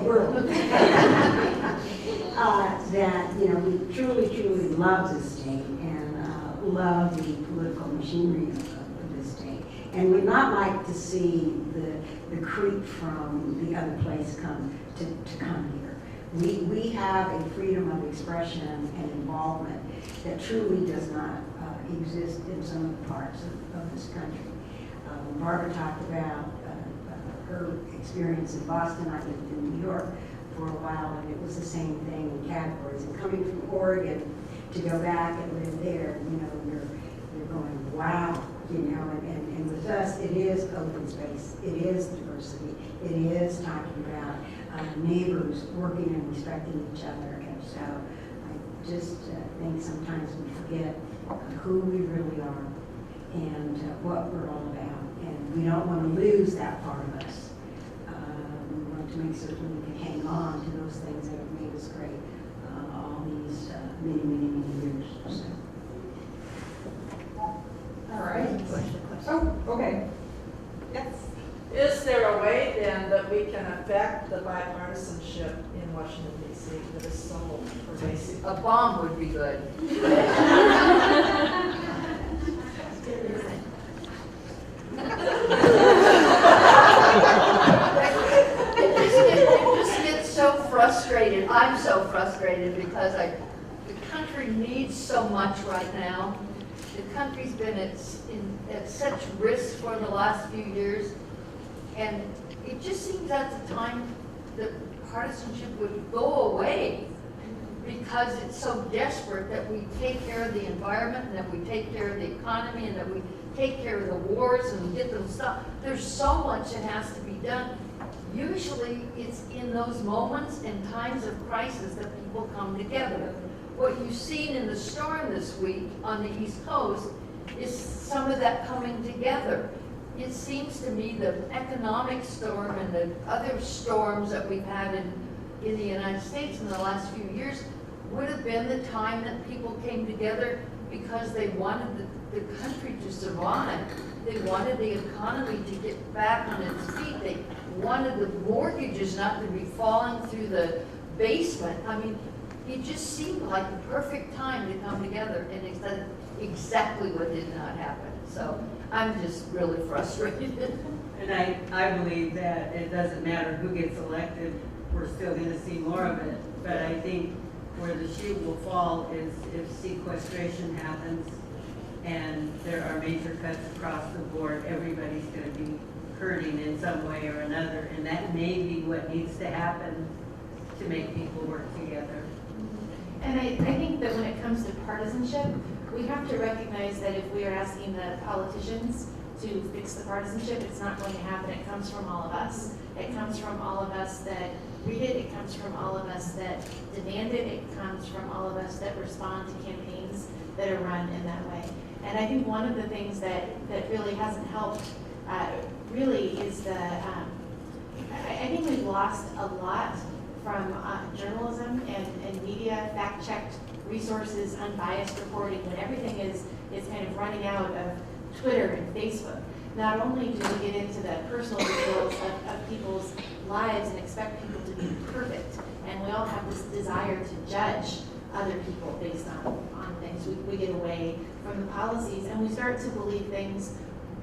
that, you know, we truly, truly love this state and love the political machinery of this state. And would not like to see the creep from the other place come here. We have a freedom of expression and involvement that truly does not exist in some of the parts of this country. Barbara talked about her experience in Boston. I lived in New York for a while, and it was the same thing in categories. And coming from Oregon to go back and live there, you know, you're going, wow, you know, and with us, it is open space, it is diversity, it is talking about neighbors working and respecting each other. And so I just think sometimes we forget who we really are and what we're all about. And we don't want to lose that part of us. We want to make certain we can hang on to those things that have made us great all these many, many, many years. So. All right. Oh, okay. Yes. Is there a way then that we can affect the bipartisanship in Washington, D.C. that is so pervasive? A bomb would be good. It just gets so frustrated. I'm so frustrated because the country needs so much right now. The country's been at such risk for the last few years, and it just seems at the time that partisanship would go away because it's so desperate that we take care of the environment, and that we take care of the economy, and that we take care of the wars and get them stopped. There's so much that has to be done. Usually it's in those moments and times of crisis that people come together. What you've seen in the storm this week on the East Coast is some of that coming together. It seems to me the economic storm and the other storms that we've had in the United States in the last few years would have been the time that people came together because they wanted the country to survive. They wanted the economy to get back on its feet. They wanted the mortgages not to be falling through the basement. I mean, it just seemed like the perfect time to come together, and it's exactly what did not happen. So I'm just really frustrated. And I believe that it doesn't matter who gets elected, we're still gonna see more of it. But I think where the shoe will fall is if sequestration happens and there are major cuts across the board, everybody's gonna be hurting in some way or another. And that may be what needs to happen to make people work together. And I think that when it comes to partisanship, we have to recognize that if we are asking the politicians to fix the partisanship, it's not going to happen. It comes from all of us. It comes from all of us that read it. It comes from all of us that demand it. It comes from all of us that respond to campaigns that are run in that way. And I think one of the things that really hasn't helped really is I think we've lost a lot from journalism and media, fact-checked resources, unbiased reporting, when everything is kind of running out of Twitter and Facebook. Not only do we get into the personal details of people's lives and expect people to be perfect, and we all have this desire to judge other people based on things. We get away from the policies, and we start to believe things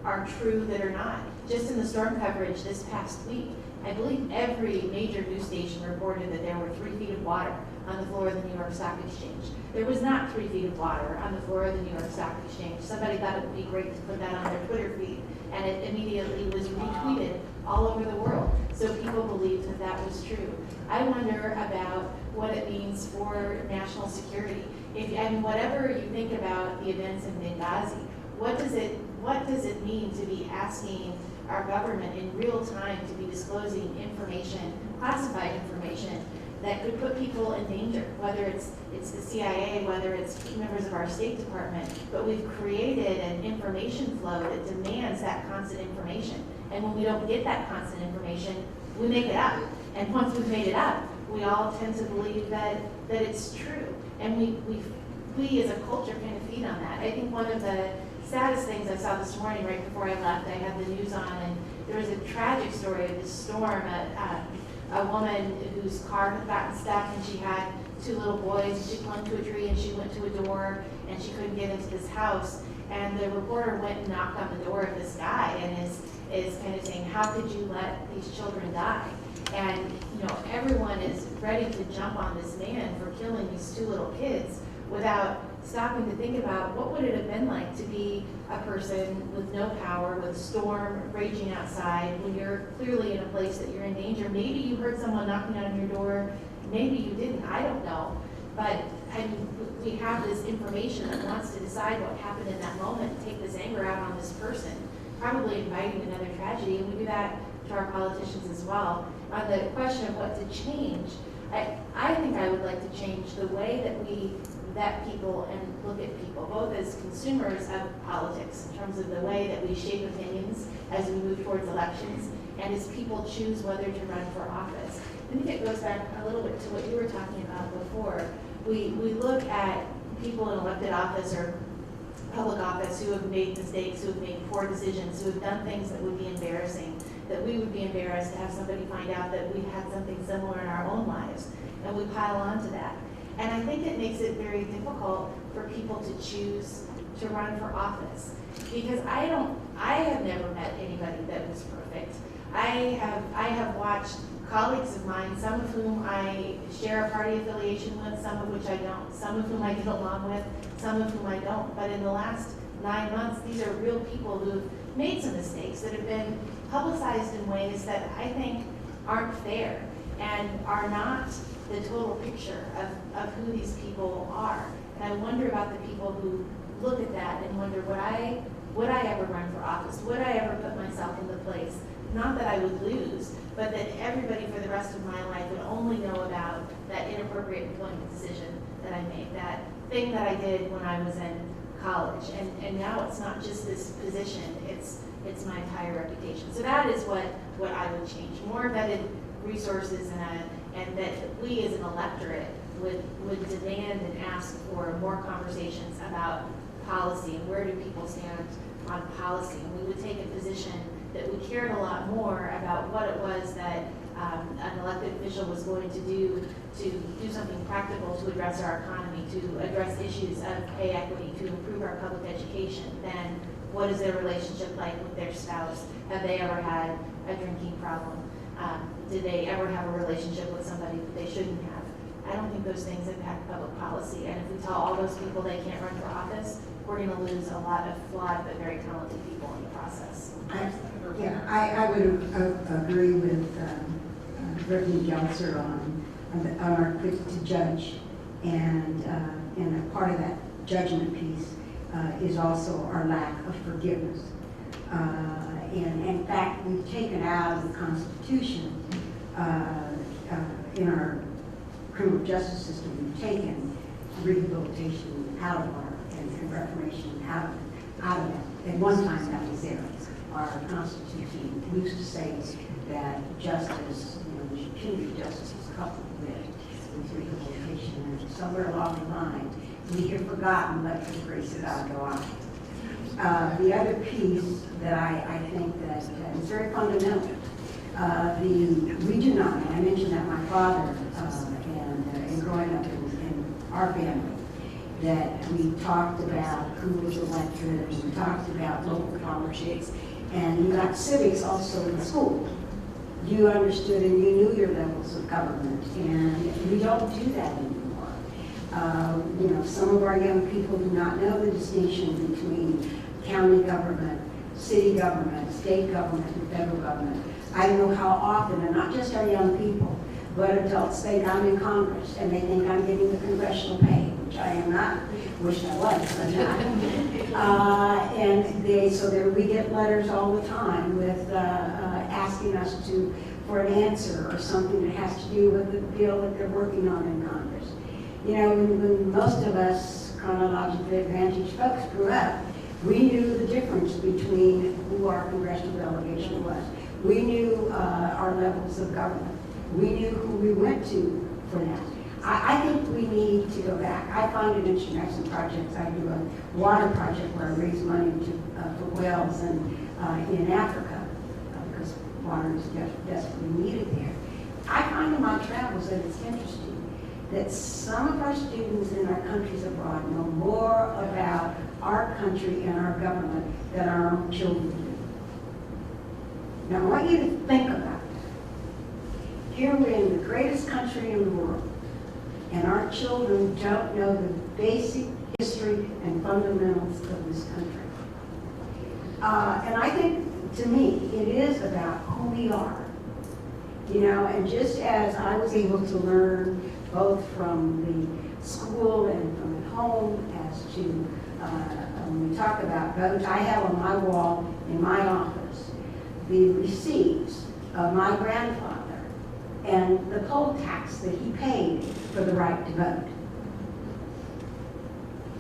are true that are not. Just in the storm coverage this past week, I believe every major news station reported that there were 3 feet of water on the floor of the New York Stock Exchange. There was not 3 feet of water on the floor of the New York Stock Exchange. Somebody thought it would be great to put that on their Twitter feed, and it immediately was retweeted all over the world. So people believed that that was true. I wonder about what it means for national security. Whatever you think about the events in Benghazi, what does it mean to be asking our government in real time to be disclosing information, classified information, that could put people in danger, whether it's the CIA, whether it's members of our State Department, but we've created an information flow that demands that constant information. And when we don't get that constant information, we make it up. And once we've made it up, we all tend to believe that it's true. And we as a culture kind of feed on that. I think one of the saddest things I saw this morning right before I left, I had the news on, and there was a tragic story of this storm. A woman whose car had gotten stuck, and she had 2 little boys, and she clung to a tree, and she went to a door, and she couldn't get into this house. And the reporter went and knocked on the door of this guy and is kind of saying, how could you let these children die? And everyone is ready to jump on this man for killing these 2 little kids without stopping to think about what would it have been like to be a person with no power, with a storm raging outside, when you're clearly in a place that you're in danger. Maybe you heard someone knocking on your door, maybe you didn't, I don't know. But we have this information that wants to decide what happened in that moment and take this anger out on this person, probably inviting another tragedy, and we do that to our politicians as well. On the question of what to change, I think I would like to change the way that we vet people and look at people, both as consumers of politics, in terms of the way that we shape opinions as we move towards elections, and as people choose whether to run for office. I think it goes back a little bit to what you were talking about before. We look at people in elected office or public office who have made mistakes, who have made poor decisions, who have done things that would be embarrassing, that we would be embarrassed to have somebody find out that we had something similar in our own lives, and we pile on to that. And I think it makes it very difficult for people to choose to run for office, because I have never met anybody that was perfect. I have watched colleagues of mine, some of whom I share a party affiliation with, some of which I don't, some of whom I get along with, some of whom I don't. But in the last 9 months, these are real people who've made some mistakes that have been publicized in ways that I think aren't fair and are not the total picture of who these people are. And I wonder about the people who look at that and wonder, would I ever run for office? Would I ever put myself in the place? Not that I would lose, but that everybody for the rest of my life would only know about that inappropriate employment decision that I made, that thing that I did when I was in college. And now it's not just this position, it's my entire reputation. So that is what I would change. More vetted resources and that we as an electorate would demand and ask for more conversations about policy and where do people stand on policy. And we would take a position that we cared a lot more about what it was that an elected official was going to do something practical to address our economy, to address issues of pay equity, to improve our public education, then what is their relationship like with their spouse? Have they ever had a drinking problem? Did they ever have a relationship with somebody that they shouldn't have? I don't think those things impact public policy. And if we tell all those people they can't run for office, we're going to lose a lot of flawed but very talented people in the process. I would agree with Reverend Gelser on our quick to judge, and a part of that judgment piece is also our lack of forgiveness. And in fact, we've taken out of the Constitution, in our criminal justice system, we've taken rehabilitation out of our, and reformation out of it. At one time that was there. Our Constitution used to say that justice, punitive justice is coupled with rehabilitation, and somewhere along the line, we have forgotten, let the grace of God go on. The other piece that I think that is very fundamental, we do not, and I mentioned that my father, and growing up in our family, that we talked about who was elected, and we talked about local politics, and you got civics also in school. You understood and you knew your levels of government, and we don't do that anymore. Some of our young people do not know the distinction between county government, city government, state government, and federal government. I don't know how often, and not just our young people, but adults think I'm in Congress, and they think I'm getting the congressional pay, which I am not. Wish I was, but not. We get letters all the time with asking us for an answer or something that has to do with the bill that they're working on in Congress. When most of us chronologically advantaged folks grew up, we knew the difference between who our congressional delegation was. We knew our levels of government. We knew who we went to for that. I think we need to go back. I find it interesting. I have some projects. I do a water project where I raise money for wells in Africa because water is desperately needed there. I find in my travels that it's interesting that some of our students in our countries abroad know more about our country and our government than our own children do. Now, I want you to think about that. Here we're in the greatest country in the world, and our children don't know the basic history and fundamentals of this country. And I think, to me, it is about who we are. And just as I was able to learn both from the school and from at home as to, when we talk about votes, I have on my wall in my office the receipts of my grandfather and the poll tax that he paid for the right to vote.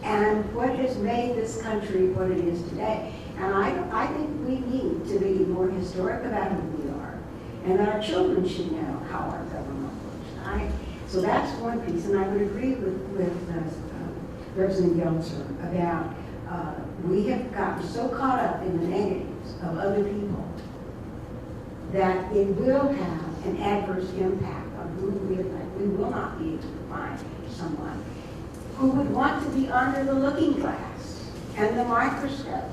And what has made this country what it is today. And I think we need to be more historic about who we are, and that our children should know how our government works. So that's one piece, and I would agree with Representative Gelser about we have gotten so caught up in the negatives of other people that it will have an adverse impact on who we elect. We will not be able to find someone who would want to be under the looking glass and the microscope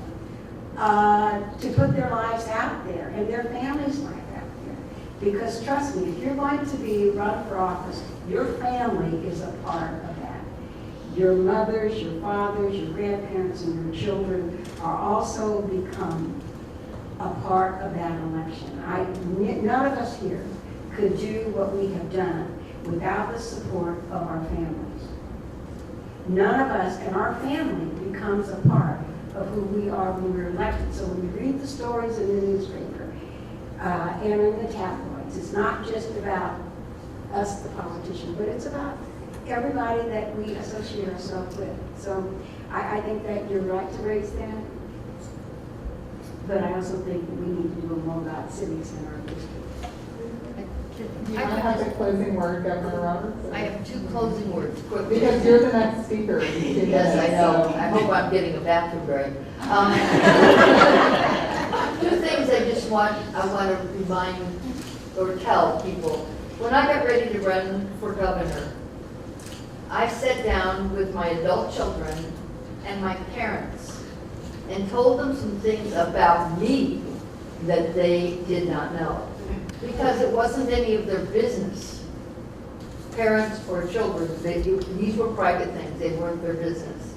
to put their lives out there and their families' life out there. Because trust me, if you're going to be run for office, your family is a part of that. Your mothers, your fathers, your grandparents, and your children are also become a part of that election. None of us here could do what we have done without the support of our families. None of us, and our family becomes a part of who we are when we're elected. So when we read the stories in the newspaper and in the tabloids, it's not just about us, the politician, but it's about everybody that we associate ourselves with. So I think that you're right to raise that. But I also think that we need to do more about civics in our district. Do you want to have the closing word, Governor Roberts? I have two closing words, quickly. Because you're the next speaker. Yes, I know. I hope I'm getting a bathroom break. Two things I want to remind or tell people, when I got ready to run for governor, I sat down with my adult children and my parents and told them some things about me that they did not know. Because it wasn't any of their business. Parents or children, these were private things, they weren't their business.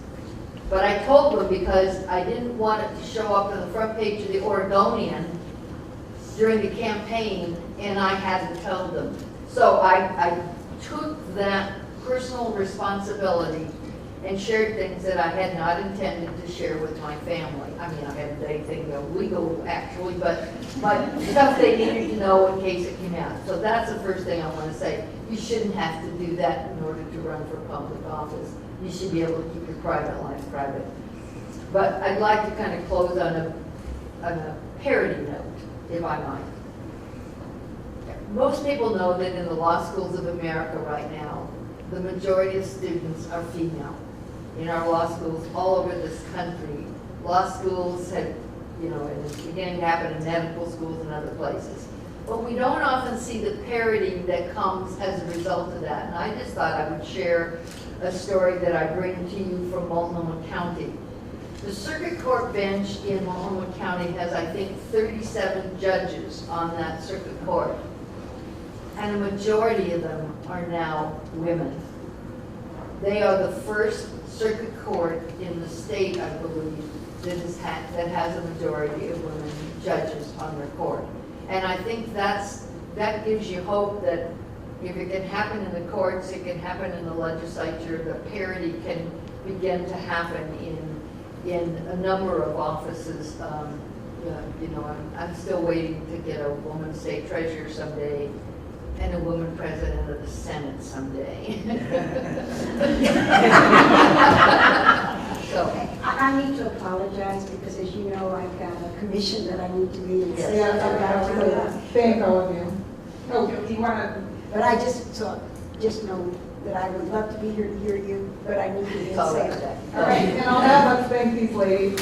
But I told them because I didn't want it to show up on the front page of the Oregonian during the campaign, and I had to tell them. So I took that personal responsibility and shared things that I had not intended to share with my family. I mean, I hadn't done anything illegal actually, but stuff they needed to know in case it came out. So that's the first thing I want to say. You shouldn't have to do that in order to run for public office. You should be able to keep your private life private. But I'd like to kind of close on a parity note, if I might. Most people know that in the law schools of America right now, the majority of students are female. In our law schools all over this country, law schools have, and it's beginning to happen in medical schools and other places. But we don't often see the parity that comes as a result of that. And I just thought I would share a story that I bring to you from Multnomah County. The circuit court bench in Multnomah County has, I think, 37 judges on that circuit court. And a majority of them are now women. They are the first circuit court in the state, I believe, that has a majority of women judges on their court. And I think that gives you hope that if it can happen in the courts, it can happen in the legislature, the parity can begin to happen in a number of offices. I'm still waiting to get a woman state treasurer someday and a woman president of the Senate someday. So I need to apologize because, as you know, I've got a commission that I need to be in. Yes. Yeah, thank all of you. Oh, do you want to? But I just know that I would love to be here to hear you, but I need to be in all right. Sara. All right, and on that, let's thank these ladies.